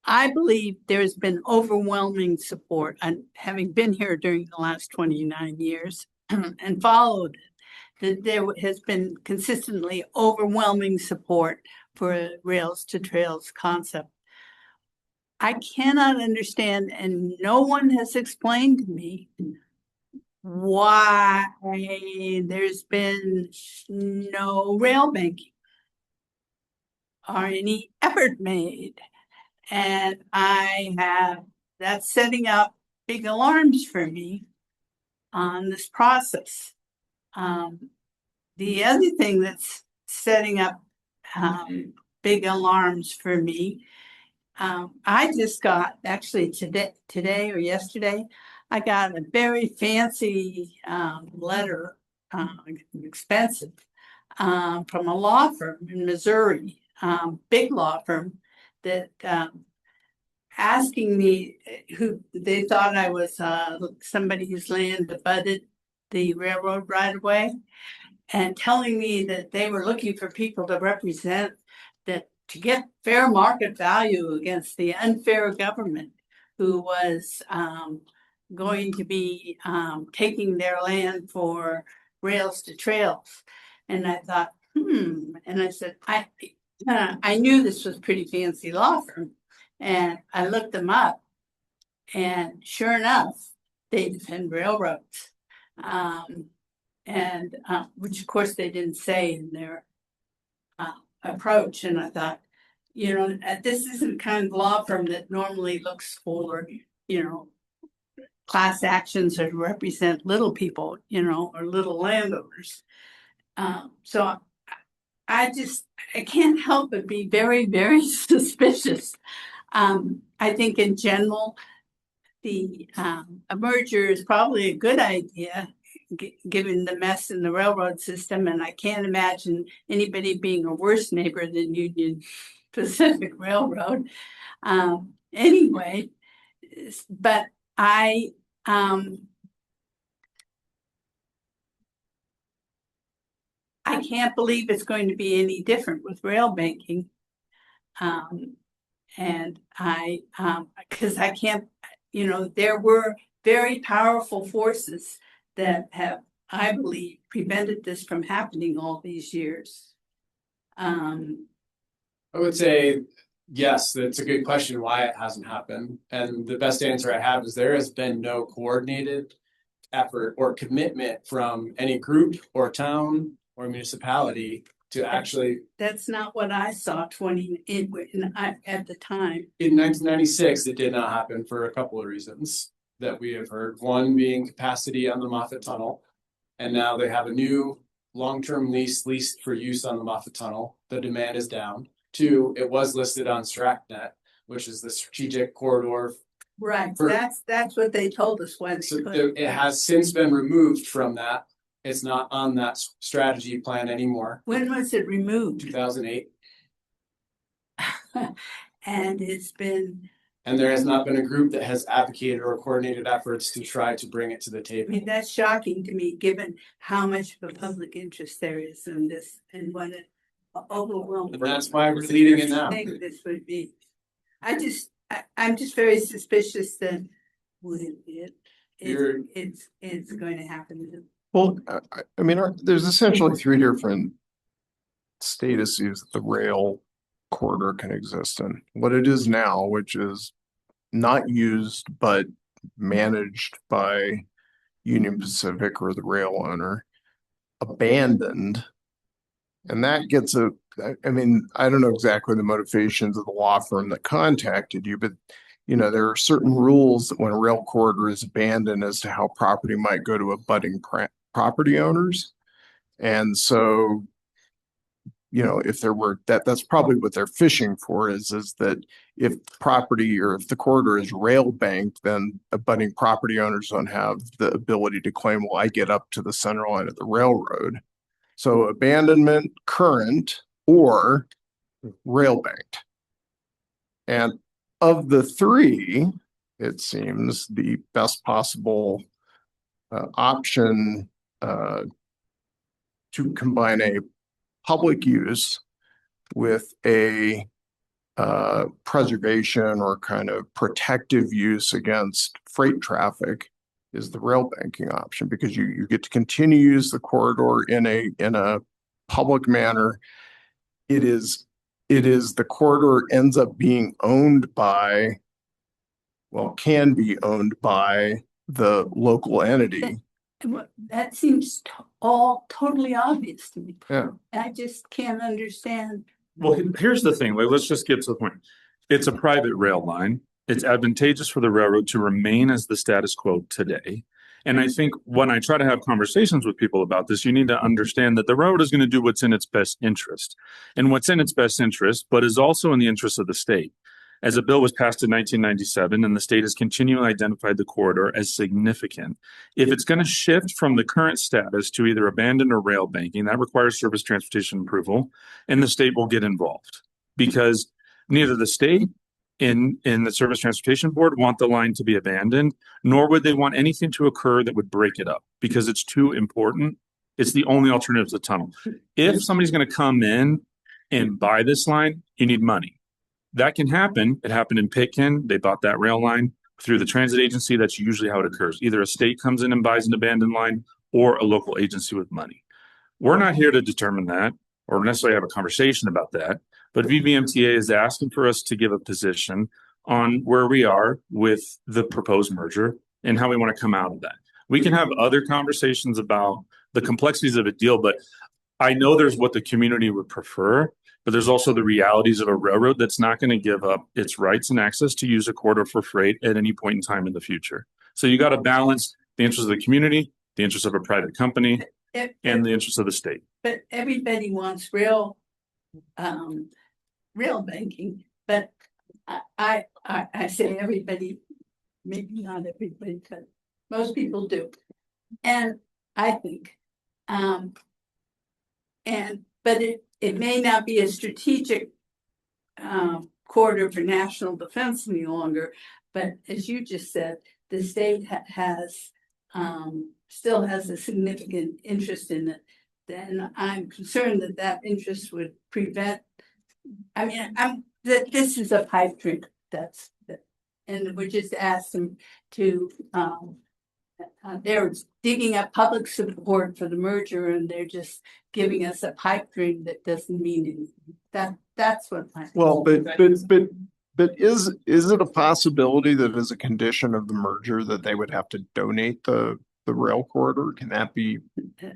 I believe there's been overwhelming support, and having been here during the last 29 years and followed it, that there has been consistently overwhelming support for a rails to trails concept. I cannot understand, and no one has explained to me why there's been no rail banking or any effort made. And that's setting up big alarms for me on this process. The other thing that's setting up big alarms for me, I just got, actually today or yesterday, I got a very fancy letter, expensive, from a law firm in Missouri, big law firm, that asking me, who they thought I was somebody whose land abutted the railroad right away, and telling me that they were looking for people to represent that, to get fair market value against the unfair government who was going to be taking their land for rails to trails. And I thought, and I said, I knew this was pretty fancy law firm, and I looked them up, and sure enough, they defend railroads, which of course they didn't say in their approach. And I thought, this isn't the kind of law firm that normally looks for, class actions or represent little people, or little landowners. So I can't help but be very, very suspicious. I think in general, a merger is probably a good idea, given the mess in the railroad system. And I can't imagine anybody being a worse neighbor than Union Pacific Railroad. Anyway, but I can't believe it's going to be any different with rail banking. And because I can't, there were very powerful forces that have, I believe, prevented this from happening all these years. I would say, yes, that's a good question why it hasn't happened. And the best answer I have is there has been no coordinated effort or commitment from any group or town or municipality to actually. That's not what I saw at the time. In 1996, it did not happen for a couple of reasons that we have heard. One being capacity on the Moffat Tunnel. And now they have a new long-term lease for use on the Moffat Tunnel. The demand is down. Two, it was listed on StractNet, which is the strategic corridor. Right, that's what they told us when. So it has since been removed from that. It's not on that strategy plan anymore. When was it removed? 2008. And it's been, And there has not been a group that has advocated or coordinated efforts to try to bring it to the I table. mean, that's shocking to me, given how much of a public interest there is in this and what an overwhelming. And that's why we're leading it now. Thing this would be. I'm just very suspicious that You're- it's going to happen. Well, I mean, there's essentially three different statuses the rail corridor can exist in. What it is now, which is not used but managed by Union Pacific or the rail owner, abandoned. And that gets I mean, I don't know exactly the motivations of the law firm that contacted you, but there are certain rules that when a rail corridor is abandoned as to how property might go to abutting property owners. And so, if there were that's probably what they're fishing for is that if property or if the corridor is rail banked, then abutting property owners don't have the ability to claim, well, I get up to the center line of the railroad. So abandonment, current, or rail banked. And of the three, it seems the best possible option to combine a public use with a preservation or kind of protective use against freight traffic is the rail banking option, because you get to continue to use the corridor in a public manner. It is the corridor ends up being owned by, well, can be owned by the local entity. That seems all totally obvious to me. Yeah. I just can't understand. Well, here's the thing, like, let's just get to the point. It's a private rail line. It's advantageous for the railroad to remain as the status quo today. And I think when I try to have conversations with people about this, you need to understand that the railroad is going to do what's in its best interest. And what's in its best interest, but is also in the interest of the state. As a bill was passed in 1997, and the state has continually identified the corridor as significant. If it's going to shift from the current status to either abandoned or rail banking, that requires surface transportation approval, and the state will get involved. Because neither the state in the Surface Transportation Board want the line to be abandoned, nor would they want anything to occur that would break it up, because it's too important. It's the only alternative to the tunnel. If somebody's going to come in and buy this line, you need money. That can happen. It happened in Pitkin. They bought that rail line through the transit agency. That's usually how it occurs. Either a state comes in and buys an abandoned line, or a local agency with money. We're not here to determine that or necessarily have a conversation about that. But VVMTA is asking for us to give a position on where we are with the proposed merger and how we want to come out of that. We can have other conversations about the complexities of a deal, but I know there's what the community would prefer, but there's also the realities of a railroad that's not going to give up its rights and access to use a corridor for freight at any point in time in the future. So you got to balance the interests of the community, the interests of a private company, and the interests of the state. But everybody wants rail banking, but I say everybody, maybe not everybody, but most people do. And I think, but it may not be a strategic corridor for national defense any longer, but as you just said, the state has still has a significant interest in it. Then I'm concerned that interest would prevent. I mean, this is a pipe dream. And we're just asking to. They're digging up public support for the merger, and they're just giving us a pipe dream that doesn't mean anything. That's what. Well, but is it a possibility that as a condition of the merger that they would have to donate the rail corridor? Can that be?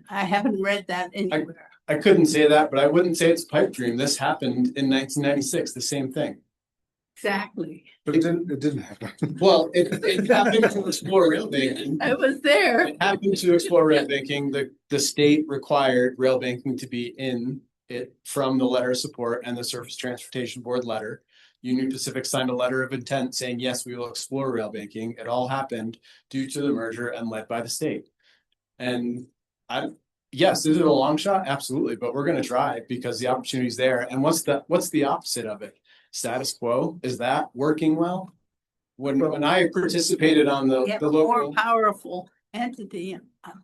I haven't read that anywhere. I couldn't say that, but I wouldn't say it's a pipe dream. This happened in 1996, the same thing. Exactly. But it didn't happen. Well, it happened to explore rail banking. I was there. It happened to explore rail banking. The state required rail banking to be in it from the letter of support and the Surface Transportation Board letter. Union Pacific signed a letter of intent saying, yes, we will explore rail banking. It all happened due to the merger and led by the state. And Yes, is it a long shot? Absolutely, but we're gonna try because the opportunity's there. And what's the opposite of it? Status quo? Is that working well? When I participated on You the have a local. more powerful entity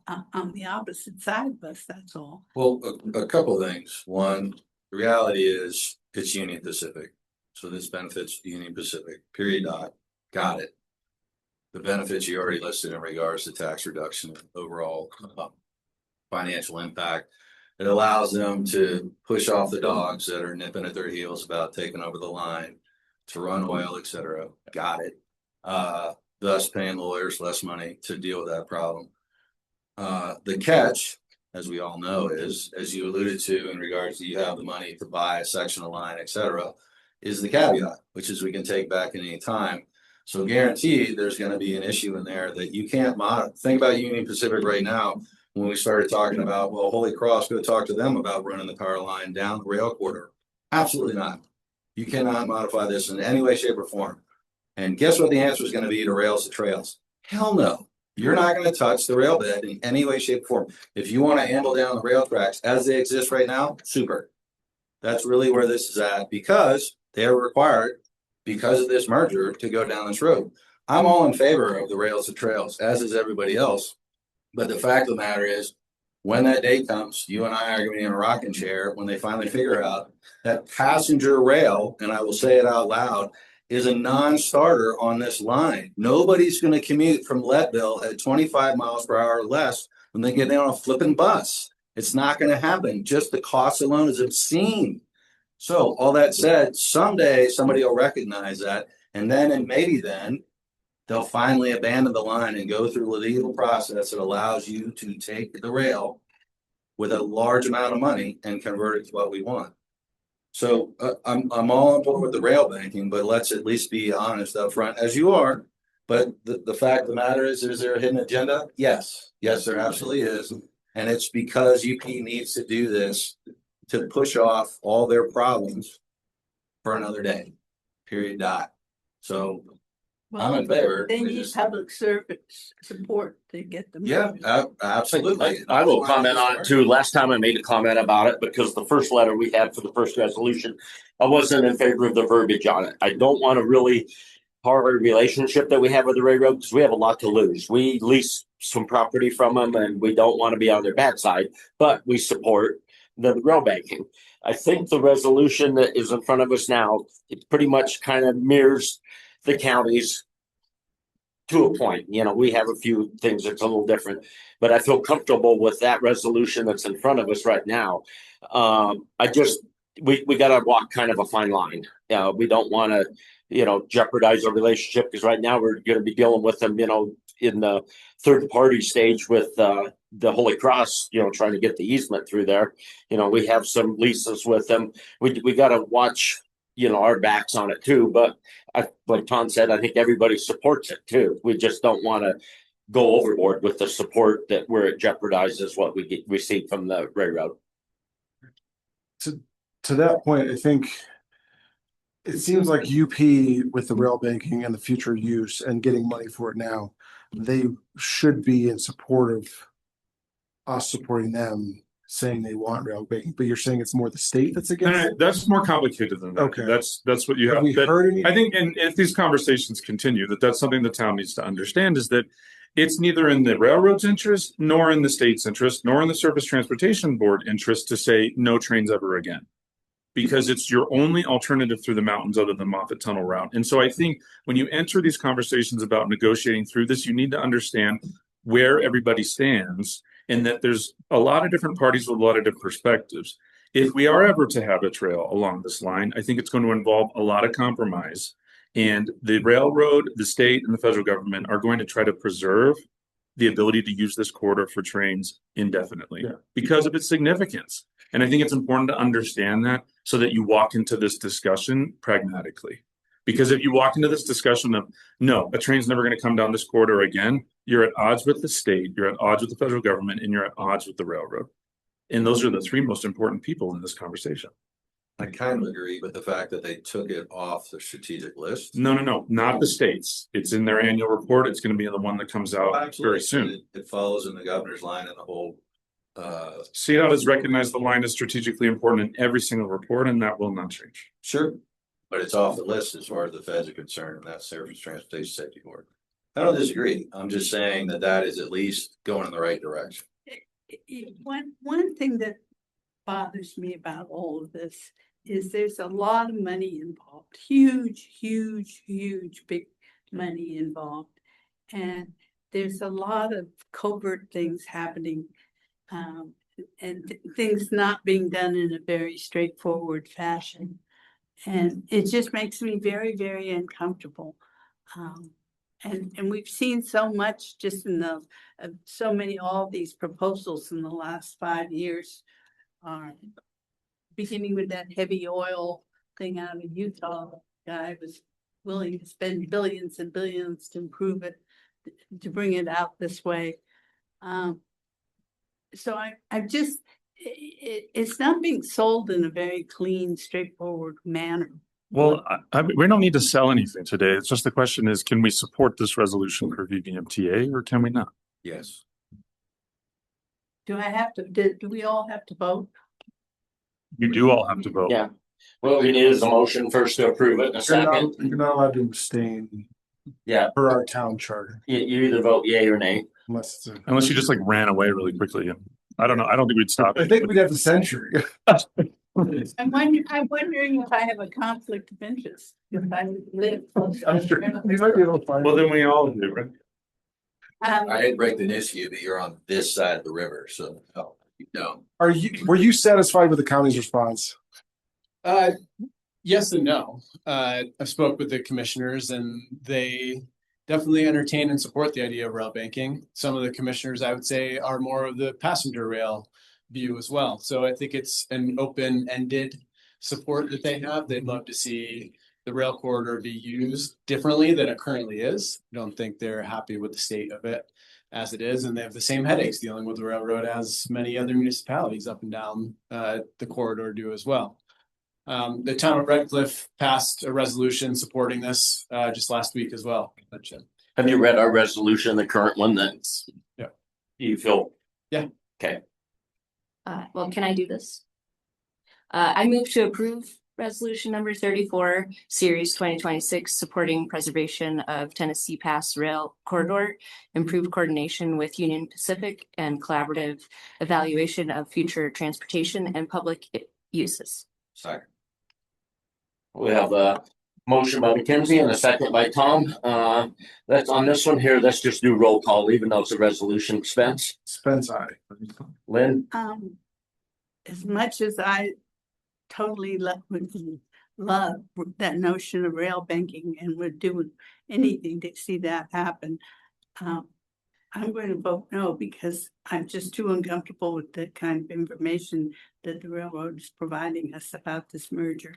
on the opposite side of us, that's all. Well, a couple things. One, the reality is it's Union Pacific. So this benefits Union Pacific, period. Got it. The benefits you already listed in regards to tax reduction and overall financial impact. It allows them to push off the dogs that are nipping at their heels about taking over the line, to run oil, et cetera. Got it. Thus paying lawyers less money to deal with that problem. The catch, as we all know, is, as you alluded to in regards to you have the money to buy a section of line, et cetera, is the caveat, which is we can take back at any time. So guaranteed there's going to be an issue in there that you can't think about Union Pacific right now. When we started talking about, well, Holy Cross, go talk to them about running the power line down the rail corridor. Absolutely not. You cannot modify this in any way, shape, or form. And guess what the answer is going to be to rails to trails? Hell no. You're not going to touch the rail bed in any way, shape, or form. If you want to handle down the rail tracks as they exist right now, super. That's really where this is at, because they are required, because of this merger, to go down this road. I'm all in favor of the rails to trails, as is everybody else. But the fact of the matter is, when that day comes, you and I are going to be in a rocking chair when they finally figure out that passenger rail, and I will say it out loud, is a non-starter on this line. Nobody's going to commute from Leadville at 25 miles per hour or less when they get on a flipping bus. It's not going to happen. Just the cost alone is obscene. So all that said, someday somebody will recognize that, and maybe then they'll finally abandon the line and go through the legal process that allows you to take the rail with a large amount of money and convert it to what we want. So I'm all on board with the rail banking, but let's at least be honest up front, as you are. But the fact of the matter is there a hidden agenda? Yes, there absolutely is. And it's because UP needs to do this to push off all their problems for another day, period. So I'm in favor. They need public service support to get them. Yeah, absolutely. I will comment on it too. Last time I made a comment about it because the first letter we had for the first resolution, I wasn't in favor of the verbiage on it. I don't want to really hard relationship that we have with the railroad because we have a lot to lose. We lease some property from them and we don't want to be on their bad side, but we support the rail banking. I think the resolution that is in front of us now, it pretty much kind of mirrors the counties to a point. You know, we have a few things that's a little different, but I feel comfortable with that resolution that's in front of us right now. We got to walk kind of a fine line. We don't want to, jeopardize our relationship because right now we're going to be dealing with them, in the third party stage with the Holy Cross, trying to get the easement through there. We have some leases with them. We got to watch, our backs on it too. But like Tom said, I think everybody supports it too. We just don't want to go overboard with the support that where it jeopardizes what we receive from the railroad. To that point, I think it seems like UP with the rail banking and the future use and getting money for it now, they should be in support of us supporting them, saying they want rail banking. But you're saying it's more the state that's against it? That's more complicated than that. Okay. That's what you have. we heard any? I think, and if these conversations continue, that's something the town needs to understand is that it's neither in the railroad's interest, nor in the state's interest, nor in the Surface Transportation Board interest to say no trains ever again. Because it's your only alternative through the mountains other than Moffett Tunnel route. And so I think when you enter these conversations about negotiating through this, you need to understand where everybody stands and that there's a lot of different parties with a lot of different perspectives. If we are ever to have a trail along this line, I think it's going to involve a lot of compromise. And the railroad, the state, and the federal government are going to try to preserve the ability to use this corridor for trains indefinitely because of its significance. And I think it's important to understand that so that you walk into this discussion pragmatically. Because if you walk into this discussion of, no, a train's never going to come down this corridor again, you're at odds with the state, you're at odds with the federal government, and you're at odds with the railroad. And those are the three most important people in this conversation. I kind of agree with the fact that they took it off the strategic list. No, not the states. It's in their annual report. It's going to be in the one that comes out very soon. It follows in the governor's line and the whole CDOT has recognized the line is strategically important in every single report, and that will not change. Sure. But it's off the list as far as the feds are concerned, and that's Surface Transportation Safety Board. I don't disagree. I'm just saying that that is at least going in the right direction. One thing that bothers me about all of this is there's a lot of money involved, huge, big money involved. And there's a lot of covert things happening, and things not being done in a very straightforward fashion. And it just makes me very, very uncomfortable. And we've seen so much just in the, all these proposals in the last 5 years. Beginning with that heavy oil thing out of Utah, guy was willing to spend billions and billions to improve it, to bring it out this way. So I just, it's not being sold in a very clean, straightforward manner. Well, we don't need to sell anything today. It's just the question is, can we support this resolution for VVMTA or can we not? Yes. Do we all have to vote? You do all have to vote. Yeah. What we need is a motion first to approve it in a second. You're not allowed to abstain Yeah, per our town charter you either vote yay or nay. unless it's a. Unless you just like ran away really quickly. I don't know. I don't think we'd stop. I think we'd have to censure you. I'm wondering if I have a conflict of interest, if I live close. I'm sure you might be able to find. Well, then we all do, right? I didn't break the news to you, but you're on this side of the river, so no. Were you satisfied with the county's response? Yes and no. I spoke with the commissioners and they definitely entertain and support the idea of rail banking. Some of the commissioners, I would say, are more of the passenger rail view as well. So I think it's an open-ended support that they have. They'd love to see the rail corridor be used differently than it currently is. I don't think they're happy with the state of it as it is, and they have the same headaches dealing with the railroad as many other municipalities up and down the corridor do as well. The town of Red Cliff passed a resolution supporting this just last week as well. Have you read our resolution, the current one that's? Yeah. You feel? Yeah. Okay. Well, can I do this? I move to approve resolution number 34, series 2026, supporting preservation of Tennessee Pass Rail Corridor, improved coordination with Union Pacific, and collaborative evaluation of future transportation and public uses. Sorry. We have a motion by Mackenzie and a second by Tom. That's on this one here. Let's just do roll call, even though it's a resolution. Spence? Spence, aye. Lynn? As much as I totally love that notion of rail banking and would do anything to see that happen, I'm going to vote no because I'm just too uncomfortable with the kind of information that the railroad is providing us about this merger.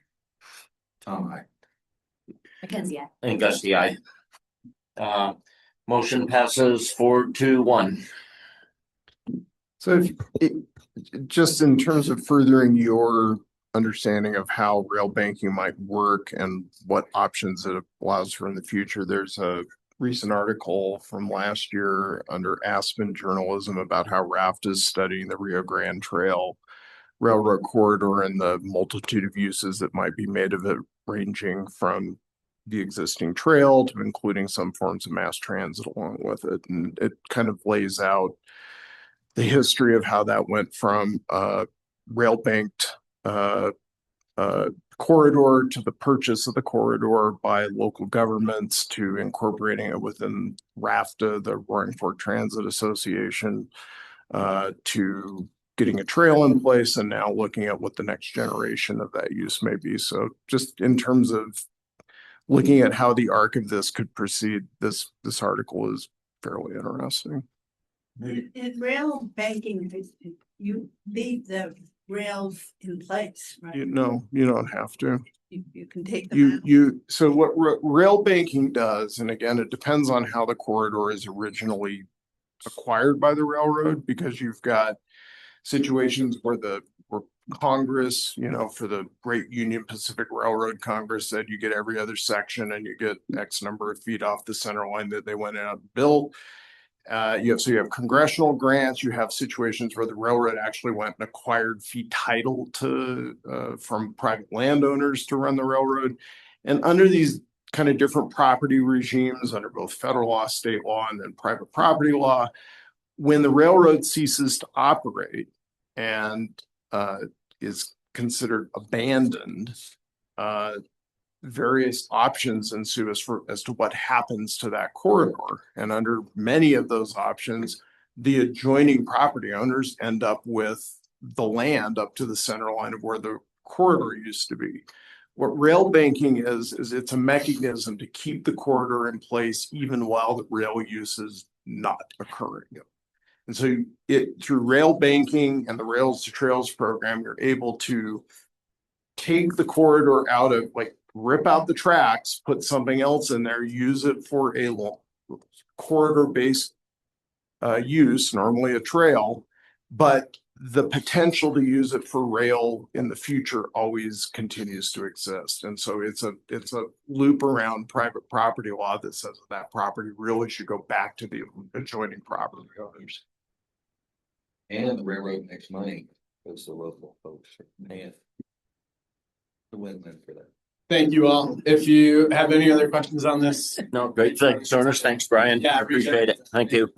Tom, aye. Mackenzie, aye. And Gusty, aye. Motion passes 4-1. So just in terms of furthering your understanding of how rail banking might work and what options it allows for in the future, there's a recent article from last year under Aspen Journalism about how RAFT is studying the Rio Grande Trail railroad corridor and the multitude of uses that might be made of it, ranging from the existing trail to including some forms of mass transit along with it. And it kind of lays out the history of how that went from rail banked corridor to the purchase of the corridor by local governments to incorporating it within RAFTA, the Roaring Fork Transit Association, to getting a trail in place and now looking at what the next generation of that use may be. So just in terms of looking at how the arc of this could proceed, this article is fairly interesting. In rail banking, you leave the rails in place, right? You don't have to. You can take them out. So what rail banking does, and again, it depends on how the corridor is originally acquired by the railroad, because you've got situations where Congress, for the Great Union Pacific Railroad, Congress said you get every other section and you get X number of feet off the center line that they went out and built. you have congressional grants, you have situations where the railroad actually went and acquired fee title to, from private landowners to run the railroad. And under these kind of different property regimes, under both federal law, state law, and then private property law, when the railroad ceases to operate and is considered abandoned, various options ensue as to what happens to that corridor. And under many of those options, the adjoining property owners end up with the land up to the center line of where the corridor used to be. What rail banking is it's a mechanism to keep the corridor in place even while the rail use is not occurring. And so through rail banking and the Rails to Trails program, you're able to take the corridor out of, like, rip out the tracks, put something else in there, use it for a corridor-based use, normally a trail, but the potential to use it for rail in the future always continues to exist. And so it's a loop around private property law that says that property really should go back to the adjoining property owners. And the railroad makes money because the local folks are paying. The win-win for that. Thank you all. If you have any other questions on this. No, great. Thanks, Ernest. Thanks, Brian. Yeah, I appreciate it. Thank you.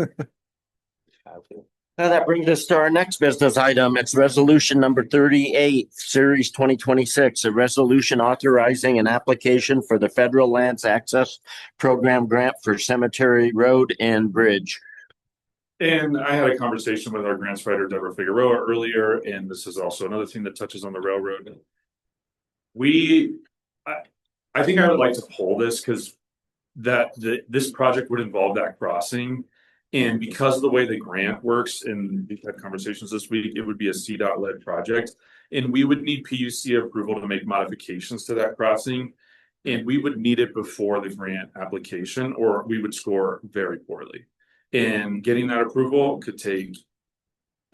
Now that brings us to our next business item. It's resolution number 38, series 2026, a resolution authorizing an application for the Federal Lands Access Program grant for Cemetery Road and Bridge. And I had a conversation with our grants writer, Deborah Figueroa, earlier, and this is also another thing that touches on the railroad. I think I would like to pull this because this project would involve that crossing. And because of the way the grant works, and we've had conversations this week, it would be a CDOT-led project. And we would need PUC approval to make modifications to that crossing. And we would need it before the grant application, or we would score very poorly. And getting that approval could take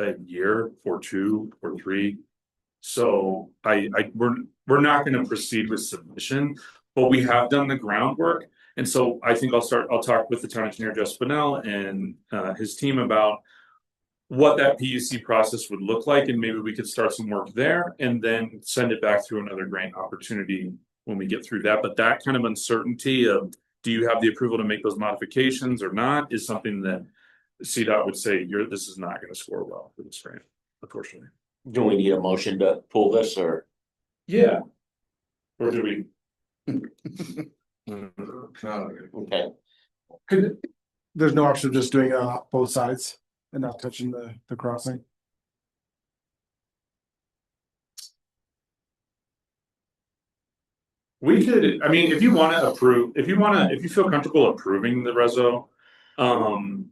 a year or 2 or 3. So we're not going to proceed with submission, but we have done the groundwork. And so I think I'll talk with the town engineer, Jeff Spinell, and his team about what that PUC process would look like. And maybe we could start some work there and then send it back through another grant opportunity when we get through that. But that kind of uncertainty of, do you have the approval to make those modifications or not, is something that CDOT would say, this is not going to score well for this grant, unfortunately. Do we need a motion to pull this, or? Yeah. Or do we? Okay. There's no option of just doing it on both sides and not touching the crossing. We could, I mean, if you want to approve, if you feel comfortable approving the reso,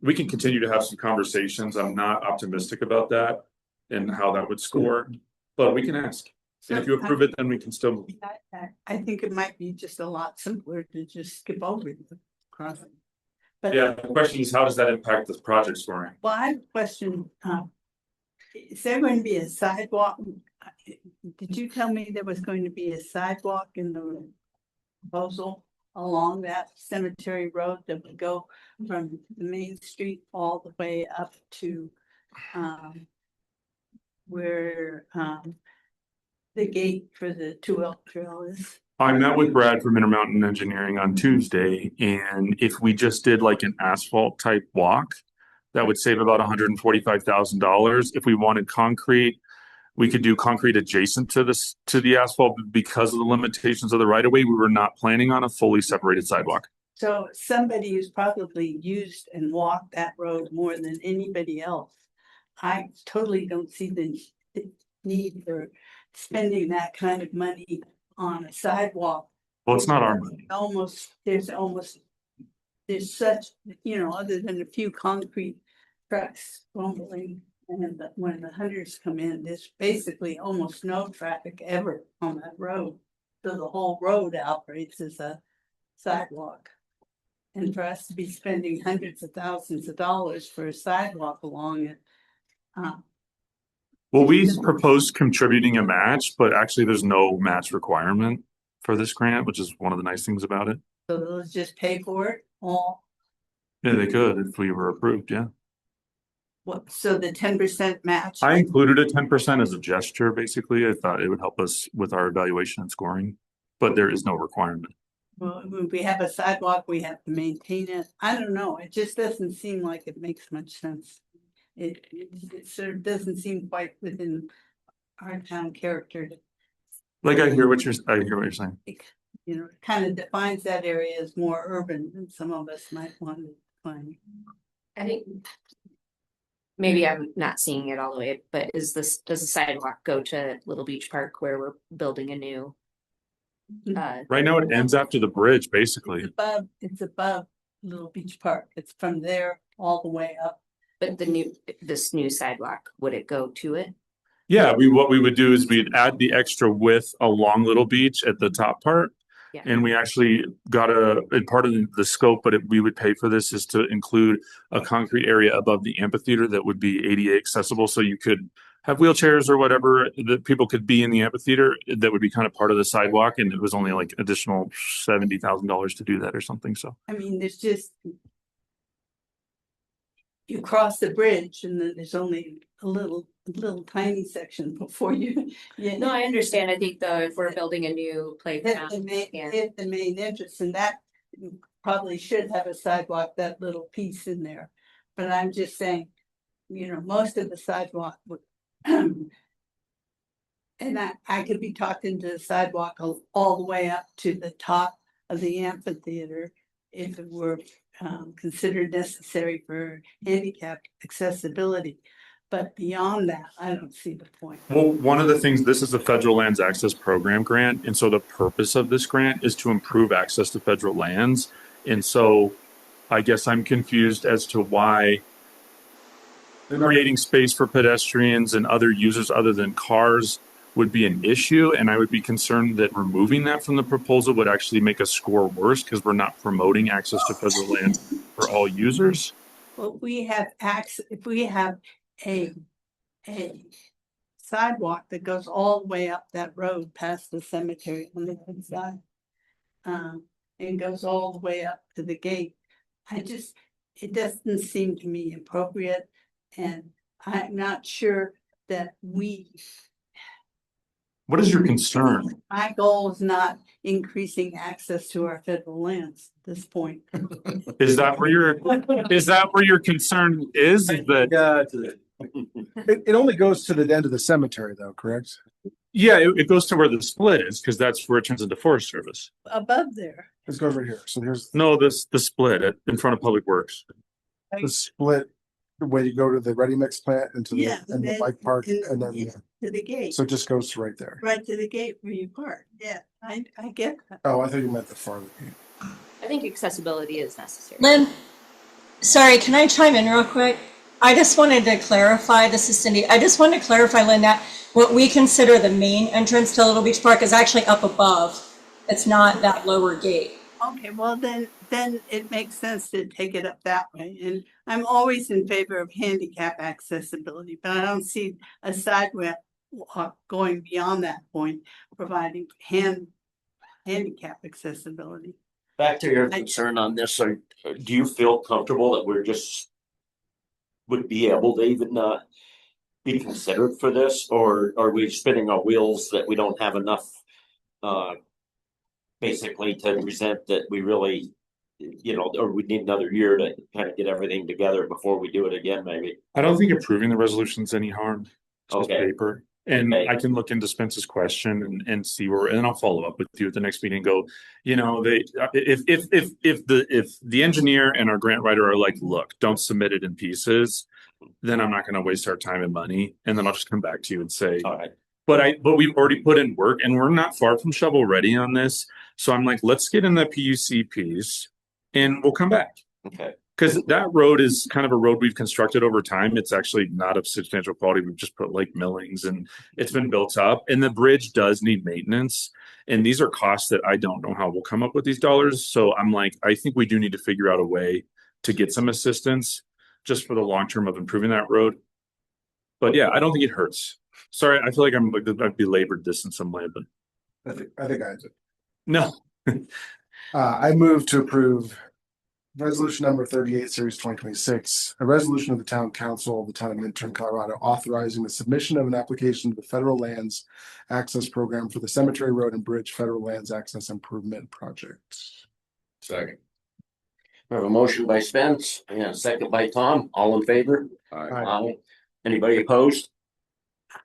we can continue to have some conversations. I'm not optimistic about that and how that would score, but we can ask. And if you approve it, then we can still. I think it might be just a lot simpler to just skip over the crossing. But Yeah, the question is, how does that impact the project scoring? well, I have a question. Is there going to be a sidewalk? Did you tell me there was going to be a sidewalk in the proposal along that cemetery road that would go from the main street all the way up to where the gate for the 2 Elk Trail is? I met with Brad from Intermountain Engineering on Tuesday, and if we just did like an asphalt type walk, that would save about $145,000. If we wanted concrete, we could do concrete adjacent to the asphalt. Because of the limitations of the right of way, we were not planning on a fully separated sidewalk. So somebody who's probably used and walked that road more than anybody else, I totally don't see the need for spending that kind of money on a sidewalk. Well, it's not our money. There's such, other than a few concrete trucks rumbling, and when the hunters come in, there's basically almost no traffic ever on that road. So the whole road operates as a sidewalk. And for us to be spending hundreds of thousands of dollars for a sidewalk along it. Well, we proposed contributing a match, but actually there's no match requirement for this grant, which is one of the nice things about it. So they'll just pay for it all. Yeah, they could if we were approved, yeah. What, so the 10% match? I included a 10% as a gesture, basically. I thought it would help us with our evaluation and scoring, but there is no requirement. Well, when we have a sidewalk, we have to maintain it. I don't know. It just doesn't seem like it makes much sense. It sort of doesn't seem quite within our town character to, Like I hear what you're saying. you know, kind of defines that area as more urban than some of us might want to define. I think maybe I'm not seeing it all the way, but does the sidewalk go to Little Beach Park where we're building a new? Right now it ends after the bridge, basically. It's above Little Beach Park. It's from there all the way up. But this new sidewalk, would it go to it? Yeah, what we would do is we'd add the extra width along Little Beach at the top part. Yeah. And we actually got and part of the scope, but we would pay for this is to include a concrete area above the amphitheater that would be ADA accessible. So you could have wheelchairs or whatever that people could be in the amphitheater that would be kind of part of the sidewalk. And it was only like additional $70,000 to do that or something. So, I mean, there's just, you cross the bridge and then there's only a little tiny section before you. No, I understand. I think though, if we're building a new playground. Hit the main entrance, and that probably should have a sidewalk, that little piece in there. But I'm just saying, you know, most of the sidewalk would. And I could be talked into the sidewalk all the way up to the top of the amphitheater if it were considered necessary for handicap accessibility. But beyond that, I don't see the point. well, one of the things, this is a federal lands access program grant. And so the purpose of this grant is to improve access to federal lands. And so I guess I'm confused as to why creating space for pedestrians and other users other than cars would be an issue. And I would be concerned that removing that from the proposal would actually make us score worse because we're not promoting access to federal land for all users. Well, we have if we have a sidewalk that goes all the way up that road past the cemetery on the other side. And goes all the way up to the gate. It doesn't seem to me appropriate. And I'm not sure that What is your concern? my goal is not increasing access to our federal lands at this point. Is that where your concern is? Is that It only goes to the end of the cemetery though, correct? yeah, it goes to where the split is because that's where it turns into Forest Service. Above there. This goes right here. So here's No, the split in front of Public Works. the split where you go to the ready mix plant and to the, Yeah, and the then- bike park and- and then, To the gate, so it just goes to right there. right to the gate where you park. Yeah, I get that. Oh, I thought you meant the farther gate. I think accessibility is necessary. Lynn, sorry, can I chime in real quick? I just wanted to clarify, this is Cindy, I just wanted to clarify, Lynn, that what we consider the main entrance to Little Beach Park is actually up above. It's not that lower gate. Okay, well, then it makes sense to take it up that way. And I'm always in favor of handicap accessibility, but I don't see a sidewalk going beyond that point, providing handicap accessibility. Back to your concern on this, do you feel comfortable that we're just would be able to even be considered for this, or are we spinning our wheels that we don't have enough basically to present that we really, or we need another year to kind of get everything together before we do it again, maybe? I don't think approving the resolution's any harm. It's just Okay. paper. And Okay. I can look into Spence's question and see and I'll follow up with you at the next meeting and go, if the engineer and our grant writer are like, look, don't submit it in pieces, then I'm not going to waste our time and money. And then I'll just come back to you and say, All right. but we've already put in work and we're not far from shovel ready on this. So I'm like, let's get in the PUC piece and we'll come back. Okay. Because that road is kind of a road we've constructed over time. It's actually not of substantial quality. We've just put like millings and it's been built up. And the bridge does need maintenance. And these are costs that I don't know how we'll come up with these dollars. So I'm like, I think we do need to figure out a way to get some assistance just for the long term of improving that road. But yeah, I don't think it hurts. Sorry, I feel like I've belabored this in some way, but I think I did. no. I move to approve resolution number 38, series 2026, a resolution of the town council of the town of Minturn, Colorado, authorizing the submission of an application to the federal lands access program for the Cemetery Road and Bridge Federal Lands Access Improvement Project. Second. We have a motion by Spence and a second by Tom. All in favor? Aye. Anybody opposed?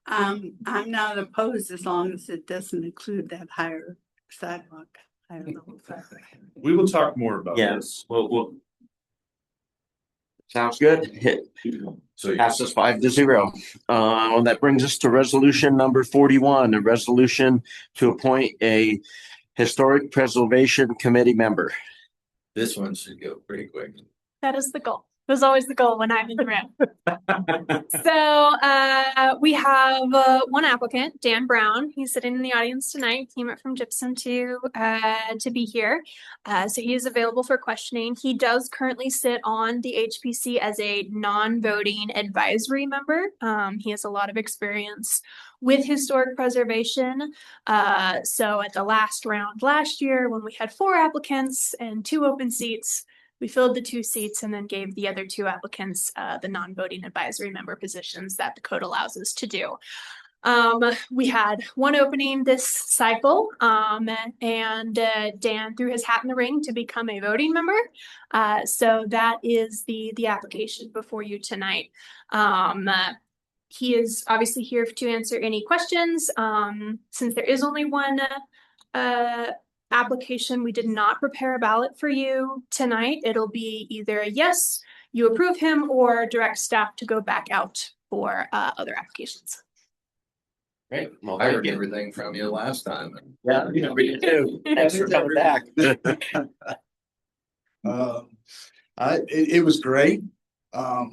I'm not opposed as long as it doesn't include that higher sidewalk. Higher level sidewalk. We will talk more about this. Yes, well. Sounds good. Hit. So Passes 5-0. That brings us to resolution number 41, a resolution to appoint a historic preservation committee member. this one should go pretty quick. That is the goal. It was always the goal when I'm in the room. So we have one applicant, Dan Brown. He's sitting in the audience tonight. He came up from Gypsum to be here. So he is available for questioning. He does currently sit on the HPC as a non-voting advisory member. He has a lot of experience with historic preservation. So at the last round last year, when we had 4 applicants and 2 open seats, we filled the 2 seats and then gave the other 2 applicants the non-voting advisory member positions that the code allows us to do. We had 1 opening this cycle, and Dan threw his hat in the ring to become a voting member. So that is the application before you tonight. He is obviously here to answer any questions. Since there is only 1 application, we did not prepare a ballot for you tonight. It'll be either a yes, you approve him, or direct staff to go back out for other applications. Great. Well, I thank heard you. everything from you last time. Yeah, we did too. Thanks for coming back. It was great. I'll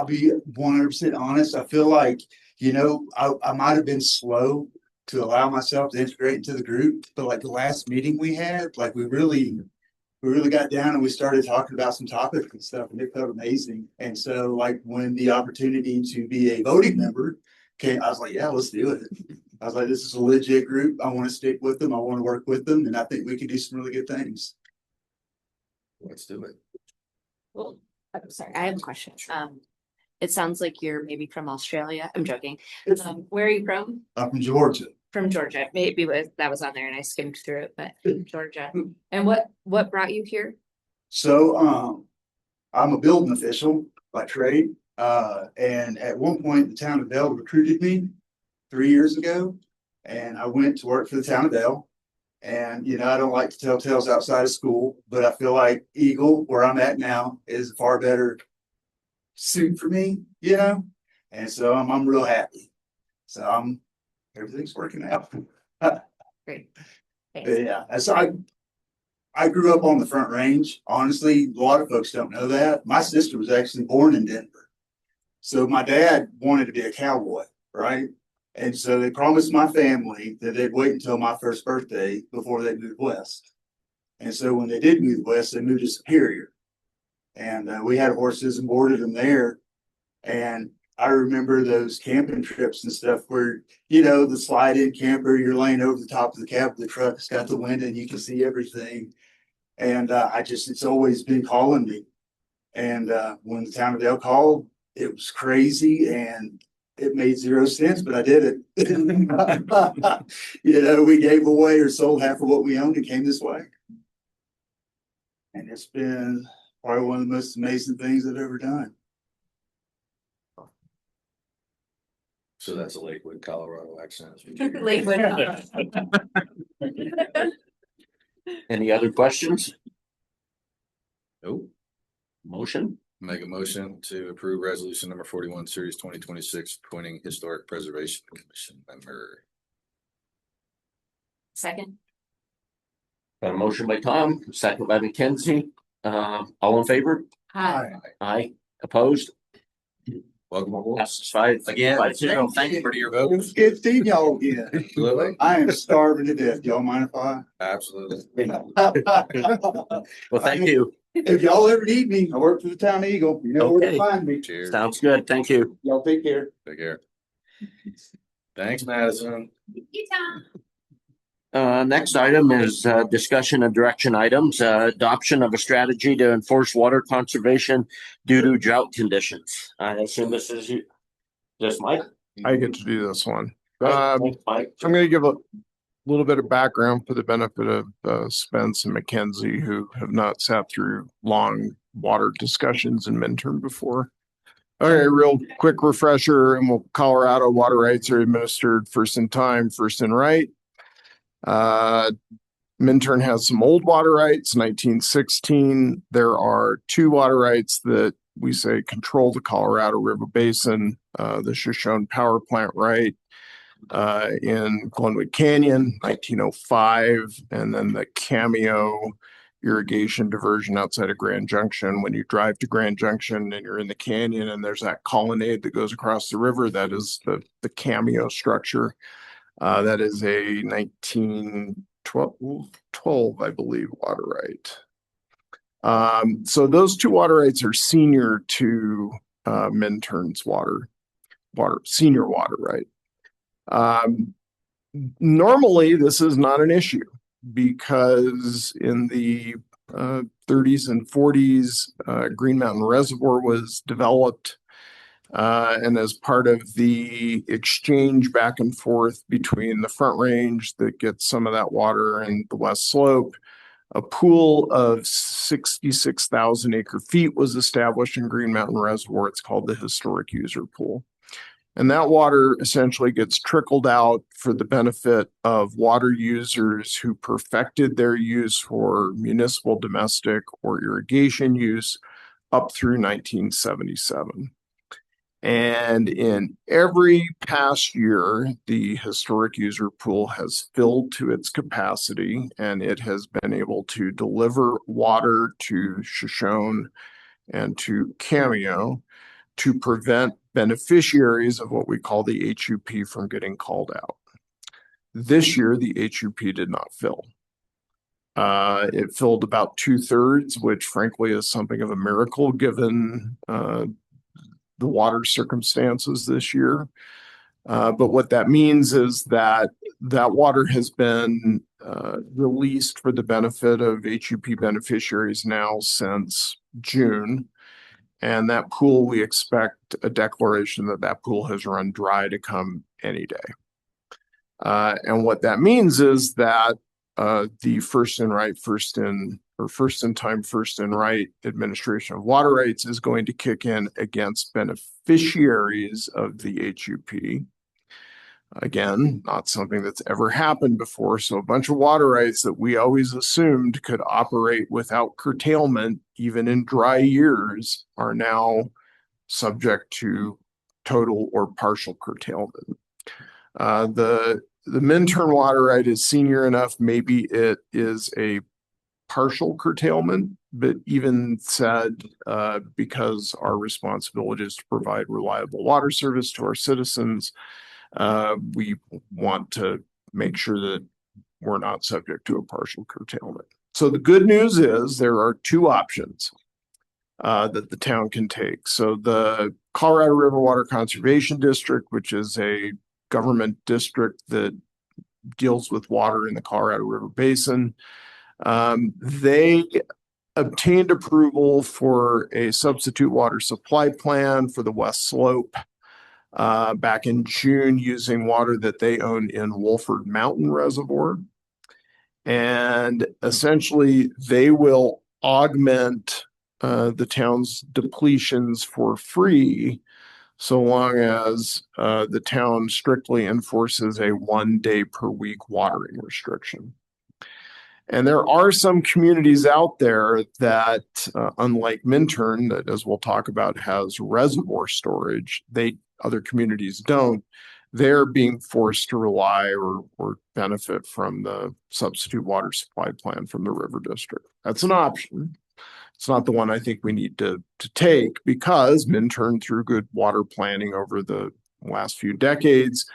be 100% honest. I feel like, I might have been slow to allow myself to integrate into the group, but like the last meeting we had, like we really got down and we started talking about some topics and stuff, and it felt amazing. And so like when the opportunity to be a voting member came, I was like, yeah, let's do it. I was like, this is a legit group. I want to stick with them. I want to work with them. And I think we can do some really good things. Let's do it. Well, I'm sorry, I have a question. It sounds like you're maybe from Australia. I'm joking. Where are you from? I'm from Georgia. From Georgia. Maybe that was on there and I skimmed through it, but Georgia. And what brought you here? So I'm a building official by trade. And at one point the town of Dell recruited me 3 years ago, and I went to work for the town of Dell. And I don't like to tell tales outside of school, but I feel like Eagle, where I'm at now, is a far better suit for me, and so I'm real happy. So everything's working out. Great. Yeah, so I grew up on the Front Range. Honestly, a lot of folks don't know that. My sister was actually born in Denver. So my dad wanted to be a cowboy, right? And so they promised my family that they'd wait until my first birthday before they moved west. And so when they did move west, they moved to Superior. And we had horses and boarded them there. And I remember those camping trips and stuff where, the slide-in camper, you're laying over the top of the cab of the truck, it's got the window and you can see everything. And it's always been calling me. And when the town of Dell called, it was crazy and it made 0 sense, but I did it. We gave away or sold half of what we owned and came this way. And it's been probably one of the most amazing things I've ever done. So that's a Lakewood, Colorado accent. Lakewood. Any other questions? Nope. Motion? Make a motion to approve resolution number 41, series 2026, appointing historic preservation commission member. Second. Got a motion by Tom, second by Mackenzie. All in favor? Hi. Aye. Opposed? Welcome aboard. Passes 5 Again, 5-0. thank you for your vote. It's good seeing y'all again. Absolutely. I am starving to death. Y'all mind if I? Absolutely. Well, thank you. If y'all ever need me, I work for the town Eagle. You know where Okay. to find me. Cheers. Sounds good. Thank you. Y'all take care. Take care. Thanks, Madison. You, Tom. Next item is discussion and direction items, adoption of a strategy to enforce water conservation due to drought conditions. I assume this is you. This Mike? I get to do this one. Great. Um, Thanks, Mike. I'm going to give a little bit of background for the benefit of Spence and Mackenzie, who have not sat through long water discussions in Minturn before. Okay, real quick refresher. Colorado water rights are administered first in time, first in right. Minturn has some old water rights, 1916. There are 2 water rights that we say control the Colorado River Basin, the Shoshone Power Plant right in Glenwood Canyon, 1905, and then the Cameo irrigation diversion outside of Grand Junction. When you drive to Grand Junction and you're in the canyon and there's that colonnade that goes across the river, that is the Cameo structure. That is a 1912, I believe, water right. So those 2 water rights are senior to Minturn's senior water right. Normally, this is not an issue because in the 30s and 40s, Green Mountain Reservoir was developed. And as part of the exchange back and forth between the Front Range that gets some of that water and the West Slope, a pool of 66,000 acre feet was established in Green Mountain Reservoir. It's called the Historic User Pool. And that water essentially gets trickled out for the benefit of water users who perfected their use for municipal, domestic, or irrigation use up through 1977. And in every past year, the Historic User Pool has filled to its capacity, and it has been able to deliver water to Shoshone and to Cameo to prevent beneficiaries of what we call the HUP from getting called out. This year, the HUP did not fill. It filled about 2/3, which frankly is something of a miracle given the water circumstances this year. But what that means is that water has been released for the benefit of HUP beneficiaries now since June. And that pool, we expect a declaration that pool has run dry to come any day. And what that means is that the first in right, first in time, first in right administration of water rights is going to kick in against beneficiaries of the HUP. Again, not something that's ever happened before. So a bunch of water rights that we always assumed could operate without curtailment, even in dry years, are now subject to total or partial curtailment. The Minturn water right is senior enough. Maybe it is a partial curtailment, but even said, because our responsibility is to provide reliable water service to our citizens, we want to make sure that we're not subject to a partial curtailment. So the good news is there are 2 options that the town can take. So the Colorado River Water Conservation District, which is a government district that deals with water in the Colorado River Basin, they obtained approval for a substitute water supply plan for the West Slope back in June using water that they own in Wolford Mountain Reservoir. And essentially, they will augment the town's depletions for free so long as the town strictly enforces a 1 day per week watering restriction. And there are some communities out there that, unlike Minturn, that as we'll talk about, has reservoir storage, other communities don't. They're being forced to rely or benefit from the substitute water supply plan from the River District. That's an option. It's not the one I think we need to take because Minturn, through good water planning over the last few decades,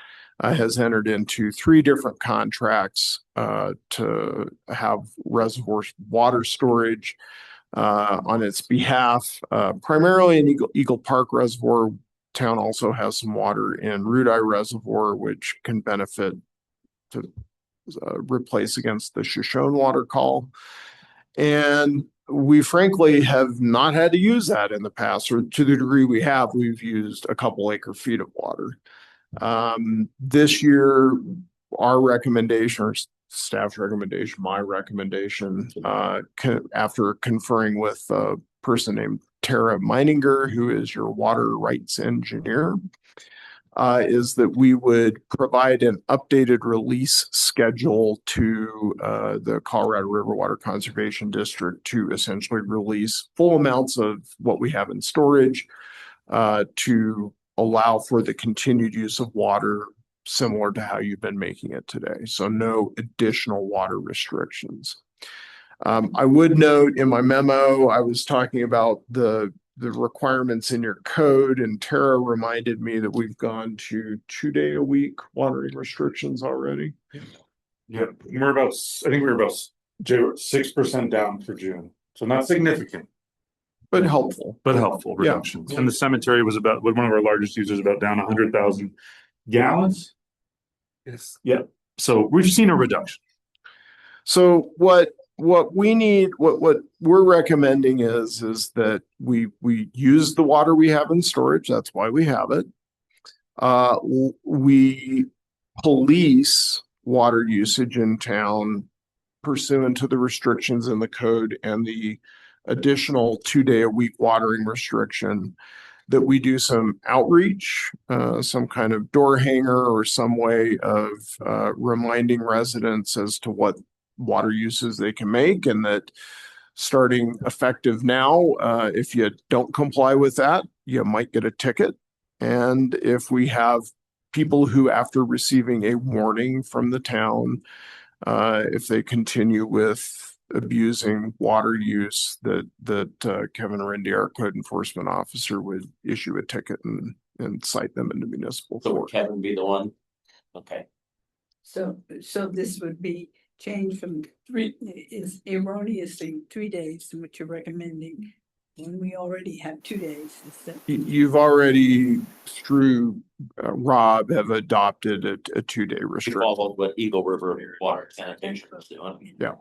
has entered into 3 different contracts to have reservoir water storage on its behalf, primarily in Eagle Park Reservoir. Town also has some water in Rudeye Reservoir, which can benefit to replace against the Shoshone water call. And we frankly have not had to use that in the past, or to the degree we have, we've used a couple acre feet of water. This year, our recommendation, or staff's recommendation, my recommendation, after conferring with a person named Tara Meininger, who is your water rights engineer, is that we would provide an updated release schedule to the Colorado River Water Conservation District to essentially release full amounts of what we have in storage to allow for the continued use of water similar to how you've been making it today. So no additional water restrictions. I would note in my memo, I was talking about the requirements in your code, and Tara reminded me that we've gone to 2-day-a-week watering restrictions already. Yeah, I think we're about 6% down for June. So not significant, but helpful. Reductions. And the cemetery was one of our largest users, about down 100,000 gallons. Yes. Yeah. So we've seen a reduction. So what we need, what we're recommending is that we use the water we have in storage. That's why we have it. We police water usage in town pursuant to the restrictions in the code and the additional 2-day-a-week watering restriction, that we do some outreach, some kind of door hanger or some way of reminding residents as to what water uses they can make, and that starting effective now, if you don't comply with that, you might get a ticket. And if we have people who, after receiving a warning from the town, if they continue with abusing water use, that Kevin Rendy, our code enforcement officer, would issue a ticket and cite them into municipal So would court. Kevin be the one? Okay. So this would be changed from is erroneously 3 days to what you're recommending, when we already have 2 days instead. You've already, through Rob, have adopted a 2-day restriction. Followed what Eagle River Water Sanitation is doing. Yeah.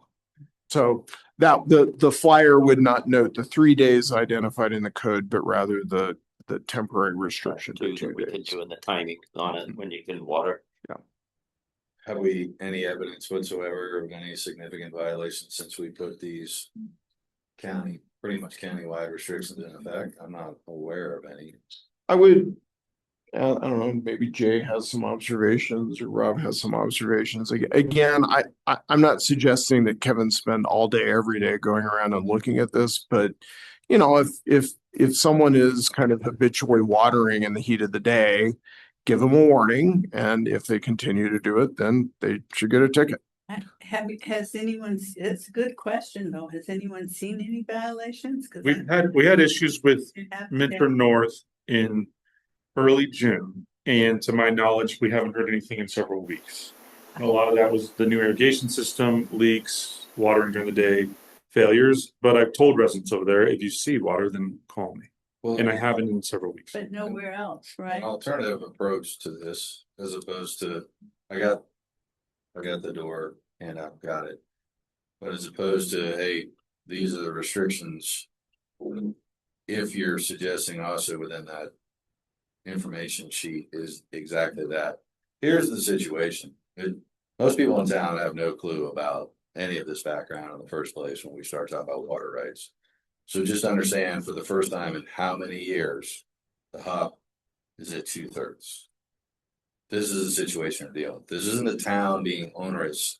So that the flyer would not note the 3 days identified in the code, but rather the temporary restriction to 2 We can days. do in the timing on it when you can water. Yeah. Have we any evidence whatsoever of any significant violations since we put these pretty much countywide restrictions in effect? I'm not aware of any. I would, I don't know, maybe Jay has some observations or Rob has some observations. Again, I'm not suggesting that Kevin spend all day, every day going around and looking at this, but you know, if someone is kind of habitually watering in the heat of the day, give them a warning, and if they continue to do it, then they should get a ticket. Has anyone, it's a good question though, has anyone seen any violations? We had issues with Minter North in early June, and to my knowledge, we haven't heard anything in several weeks. And a lot of that was the new irrigation system, leaks, watering during the day, failures. But I've told residents over there, if you see water, then call me. Well, and I haven't in several weeks. But nowhere else, right? An alternative approach to this, as opposed to, I got the door and I've got it. But as opposed to, hey, these are the restrictions. If you're suggesting also within that information sheet is exactly that. Here's the situation. Most people in town have no clue about any of this background in the first place when we start talking about water rights. So just understand, for the first time in how many years, the HUP is at 2/3. This is the situation we're dealing with. This isn't the town being onerous.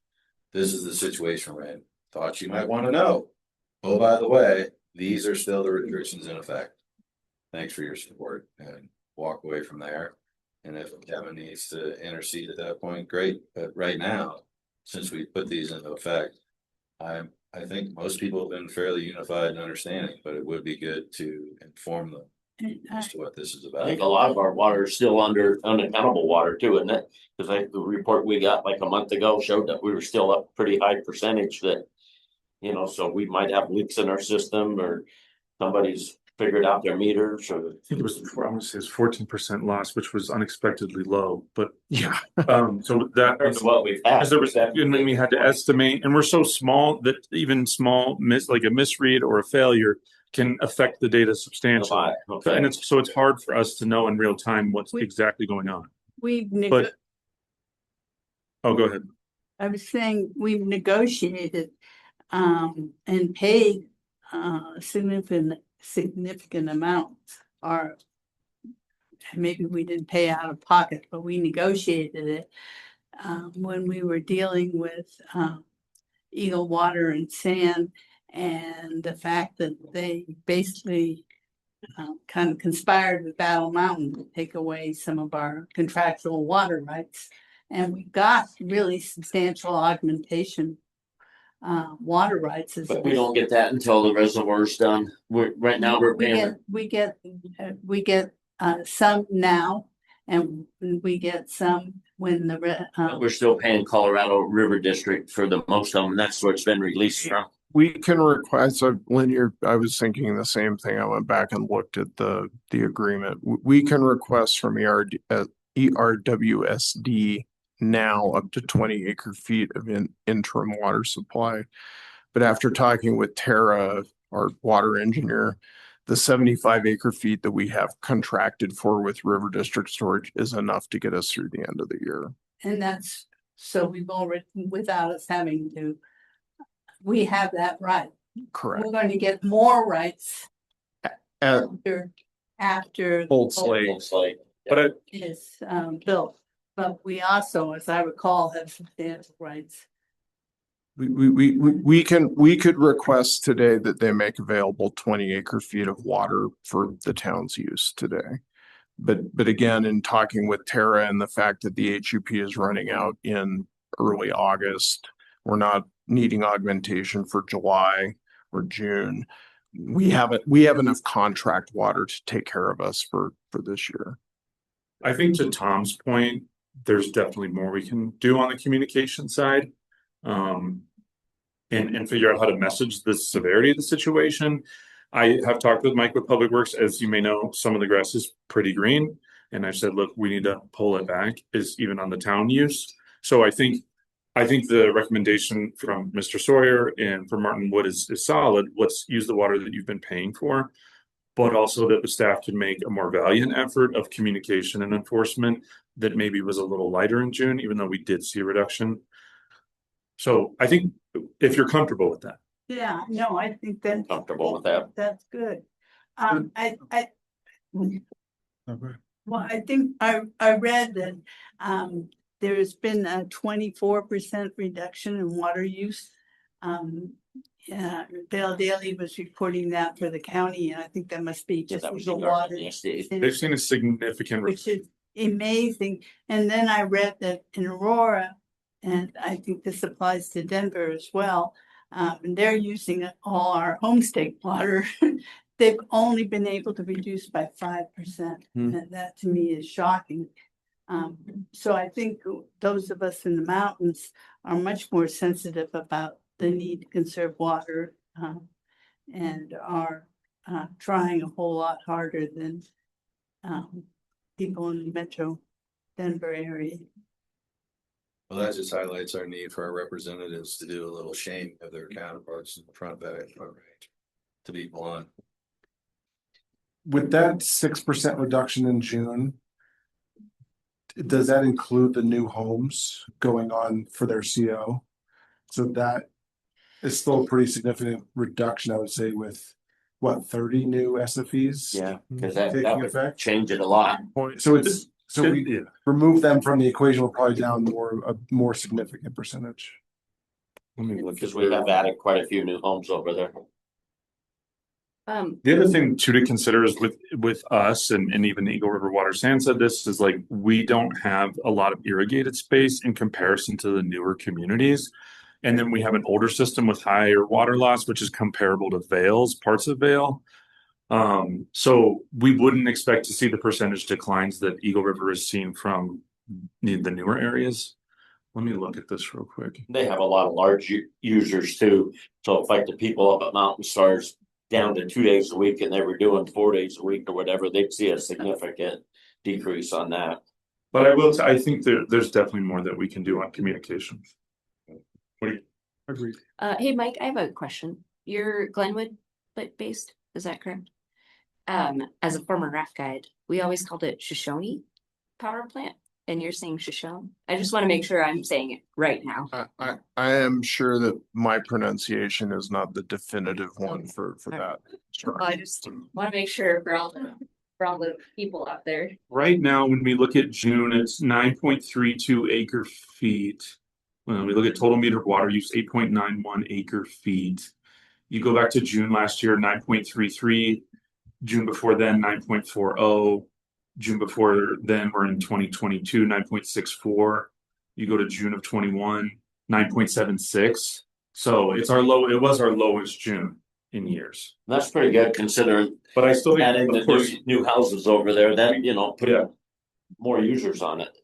This is the situation we're in. Thought you might want to know. Oh, by the way, these are still the restrictions in effect. Thanks for your support, and walk away from there. And if Kevin needs to intercede at that point, great. But right now, since we put these into effect, I think most people have been fairly unified in understanding, but it would be good to inform them as to what this is I about. think a lot of our water is still under unaccountable water too, isn't it? Because the report we got like a month ago showed that we were still up pretty high percentage that, so we might have leaks in our system, or somebody's figured out their meters or? I think it was, I want to say it's 14% loss, which was unexpectedly low, but Yeah. so that Compared to what we've had. because there was, and then we had to estimate, and we're so small that even small like a misread or a failure can affect the data substantially. Okay. And it's hard for us to know in real time what's exactly going on. We've, But oh, go ahead. I was saying, we've negotiated, and paid, significant amounts, or maybe we didn't pay out of pocket, but we negotiated it, when we were dealing with, Eagle Water and Sand, and the fact that they basically kind of conspired with Battle Mountain to take away some of our contractual water rights. And we got really substantial augmentation water rights. But we don't get that until the reservoir's done. Right now we're paying. We get some now, and we get some when We're still paying Colorado River District for the most of them. That's where it's been released from. We can request, so Lynn, I was thinking the same thing. I went back and looked at the agreement. We can request from ERWSD now up to 20 acre feet of interim water supply. But after talking with Tara, our water engineer, the 75 acre feet that we have contracted for with River District Storage is enough to get us through the end of the year. and that's, so we've already, without us having to, we have that right. Correct. We're going to get more rights At after Old Slate. But is built. But we also, as I recall, have substantial rights. We could request today that they make available 20 acre feet of water for the town's use today. But again, in talking with Tara and the fact that the HUP is running out in early August, we're not needing augmentation for July or June. We have enough contract water to take care of us for this year. I think to Tom's point, there's definitely more we can do on the communication side. And figure out how to message the severity of the situation. I have talked with Mike with Public Works. As you may know, some of the grass is pretty green. And I said, look, we need to pull it back, is even on the town use. So I think the recommendation from Mr. Sawyer and from Martin Wood is solid. Let's use the water that you've been paying for, but also that the staff can make a more valiant effort of communication and enforcement that maybe was a little lighter in June, even though we did see a reduction. So I think if you're comfortable with that. Yeah, no, I think that's Comfortable with that. that's good. Well, I think I read that there's been a 24% reduction in water use. Dale Daly was reporting that for the county, and I think that must be just That was the the water. They've seen a significant. Which is amazing. And then I read that in Aurora, and I think this applies to Denver as well, and they're using all our homestake water. They've only been able to reduce by 5%. And that to me is shocking. So I think those of us in the mountains are much more sensitive about the need to conserve water, and are trying a whole lot harder than people in the metro Denver area. Well, that just highlights our need for our representatives to do a little shame of their counterparts in the front range, to be blunt. With that 6% reduction in June, does that include the new homes going on for their CO? So that is still a pretty significant reduction, I would say, with what, 30 new SFEs? Yeah, because that taking would effect? change it a lot. So we remove them from the equation, we're probably down a more significant percentage. Let me look. Because we have added quite a few new homes over there. The other thing too to consider is with us and even Eagle River Water Sand said this is like we don't have a lot of irrigated space in comparison to the newer communities. And then we have an older system with higher water loss, which is comparable to Vail's, parts of Vail. So we wouldn't expect to see the percentage declines that Eagle River is seeing from the newer areas. Let me look at this real quick. They have a lot of large users too. So if like the people up at Mountain Stars, down to 2 days a week and they were doing 4 days a week or whatever, they'd see a significant decrease on that. But I think there's definitely more that we can do on communication. What do you? Agreed. Hey, Mike, I have a question. You're Glenwood based, is that correct? As a former RAF guide, we always called it Shoshone Power Plant, and you're saying Shoshone. I just want to make sure I'm saying it right now. I am sure that my pronunciation is not the definitive one for that. I just want to make sure for all the people out there. Right now, when we look at June, it's 9.32 acre feet. When we look at total metered water use, 8.91 acre feet. You go back to June last year, 9.33. June before then, 9.40. June before then, we're in 2022, 9.64. You go to June of 21, 9.76. So it's our low. It was our lowest June in years. That's pretty good considering. But I still think, adding the of course, new houses over there, that put more users on it.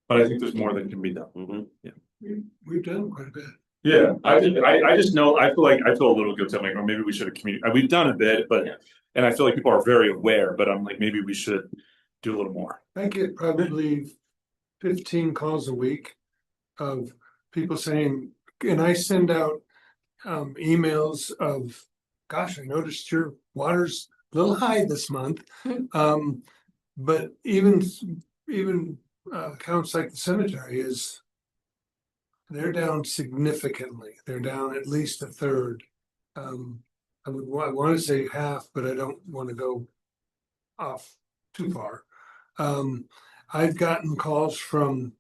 but I think there's more that can be done. Mm-hmm. We've done quite a bit. Yeah, I just know, I feel a little guilty. I'm like, well, maybe we should have communicated. We've done a bit, but, and I feel like people are very aware, but I'm like, maybe we should do a little more. I get probably 15 calls a week of people saying, and I send out emails of, gosh, I noticed your water's a little high this month. But even accounts like the cemetery they're down significantly. They're down at least a third. I want to say half, but I don't want to go off too far. I've gotten calls from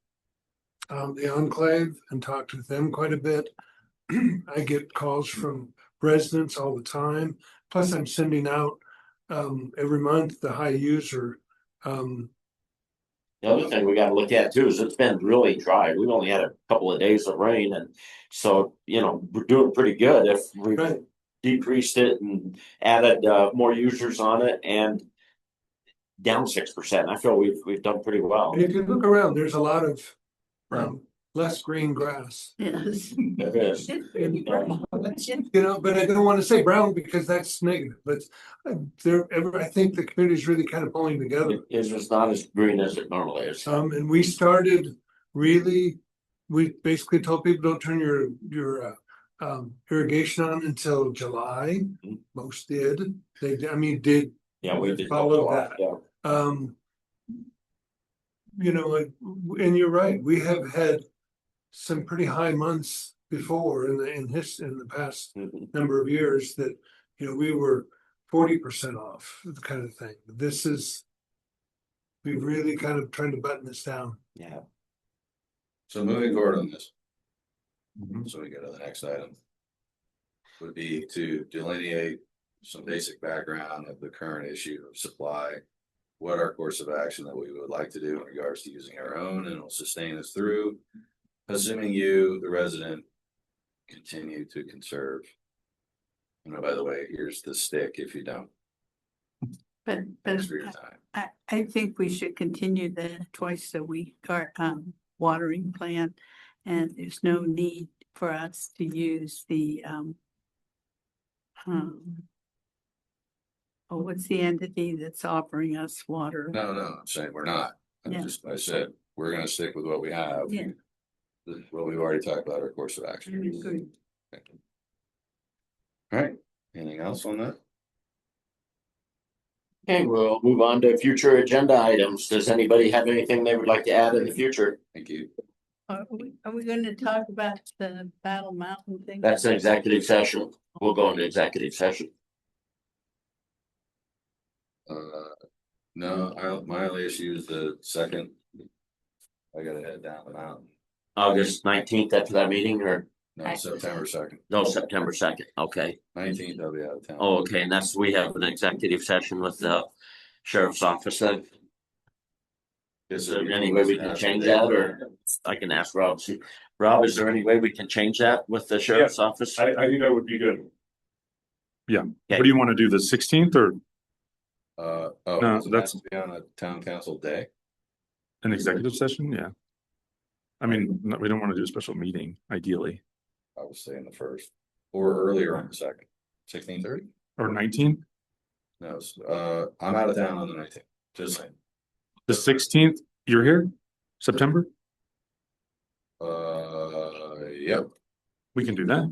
the Enclave and talked with them quite a bit. I get calls from residents all the time. Plus, I'm sending out every month the high user. The other thing we got to look at too is it's been really dry. We've only had a couple of days of rain, and so we're doing pretty good if we decreased it and added more users on it and down 6%. I feel we've done pretty well. And if you look around, there's a lot of less green grass. Yes. There is. But I don't want to say brown because that's negative, but I think the community is really kind of pulling together. It's just not as green as it normally is. And we started we basically told people don't turn your irrigation on until July. Most did. They did. Yeah, we did follow that. Yeah. And you're right. We have had some pretty high months before in the past number of years that we were 40% off, the kind of thing. We've really kind of trying to button this down. Yeah. So moving forward on this. So we go to the next item. Would be to delineate some basic background of the current issue of supply. What our course of action that we would like to do in regards to using our own and will sustain us through. Assuming you, the resident, continue to conserve. And by the way, here's the stick if you don't. But Thanks for your time. I think we should continue the twice a week watering plan. And there's no need for us to use the what's the entity that's offering us water? No, I'm saying we're not. I said, we're gonna stick with what we have. Yeah. What we've already talked about, our course of action. Very good. All right, anything else on that? Okay, we'll move on to future agenda items. Does anybody have anything they would like to add in the future? Thank you. Are we going to talk about the Battle Mountain thing? That's an executive session. We'll go into executive session. No, my only issue is the second. I gotta head down the mountain. August 19th after that meeting, or? No, September 2nd. No, September 2nd. Okay. 19th, I'll be out of town. Oh, okay. And we have an executive session with the sheriff's office then. Is there any way we can change that, or I can ask Rob? Rob, is there any way we can change that with the sheriff's office? I think that would be good. Yeah. Okay. What do you want to do? The 16th or? No, That's be on a town council day. An executive session? Yeah. I mean, we don't want to do a special meeting, ideally. I was saying the first or earlier on the second. 16:30? or 19th? No, I'm out of town on the 19th, just saying. The 16th, you're here? September? Yep. We can do that.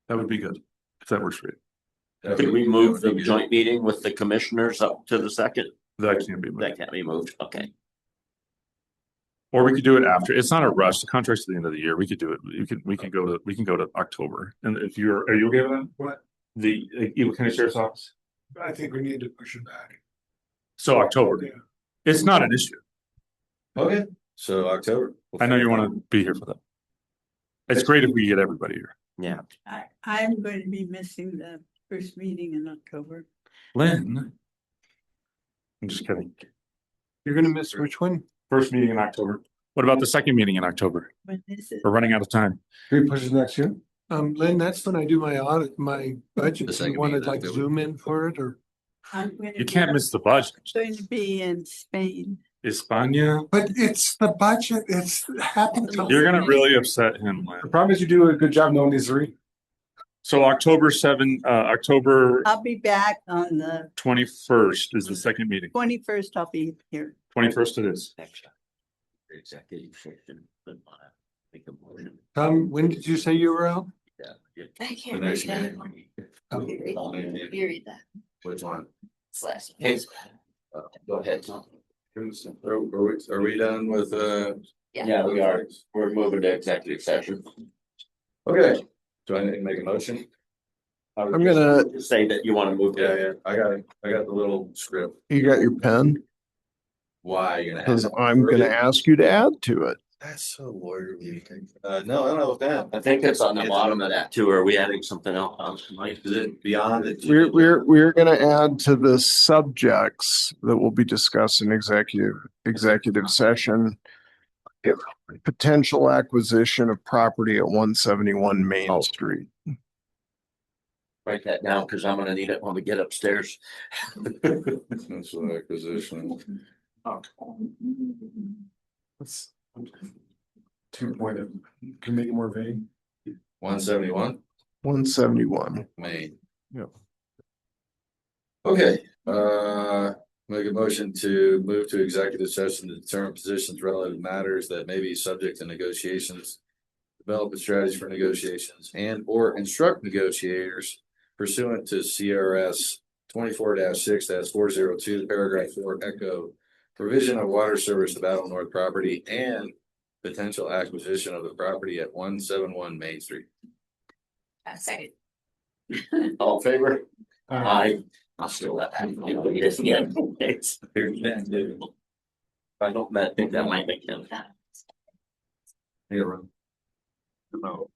That would be good, if that works for you. Could we move the joint meeting with the commissioners up to the second? That can't be moved. That can't be moved. Okay. Or we could do it after. It's not a rush. The contract's at the end of the year. We could do it. We can go to October. And if are you okay with that? What? The Eagle County Sheriff's Office? I think we need to push it back. So October. Yeah. It's not an issue. Okay, so October. I know you want to be here for that. It's great if we get everybody here. Yeah. I'm going to be missing the first meeting in October. Lynn. I'm just kidding. You're gonna miss which one? First meeting in October. What about the second meeting in October? When is it? We're running out of time. Can we push it next year? Lynn, that's when I do my audit, my budget. The You second want to meeting in like October. zoom in for it or? I'm going to You can't miss the budget. Going to be in Spain. España. But it's the budget, it's happened. You're gonna really upset him, Lynn. The problem is you do a good job knowing these three. So October October I'll be back on the 21st is the second meeting. 21st. I'll be here. 21st it is. Executive session. Make a motion. Tom, when did you say you were out? Yeah. I The can't next read that. meeting. You read that. Which one? Slash. Hey, go ahead. Are we done with, Yeah, we are. We're moving to executive session. okay, do I need to make a motion? I'm gonna, Say that you want to move. Yeah, yeah, I got the little script. you got your pen? Why you're gonna Because have. I'm gonna ask you to add to it. That's so lawyerly. No, I don't know what that. I think it's on the bottom of that too. Are we adding something else? Mike? Is it beyond it? We're gonna add to the subjects that will be discussed in executive session. Potential acquisition of property at 171 Main Street. Write that down because I'm gonna need it when we get upstairs. That's an acquisition. Let's 2.0. Can you make it more vague? 171 171. Main. Yep. Okay, make a motion to move to executive session to determine positions relative matters that may be subject to negotiations. Develop a strategy for negotiations and or instruct negotiators pursuant to CRS 24-6-402, paragraph 4, echo. Provision of water service to Battle North property and potential acquisition of the property at 171 Main Street. Second. All in favor? Aye. I'll still let that. Yes, yeah. I don't think that might make him. Here, Ron. No.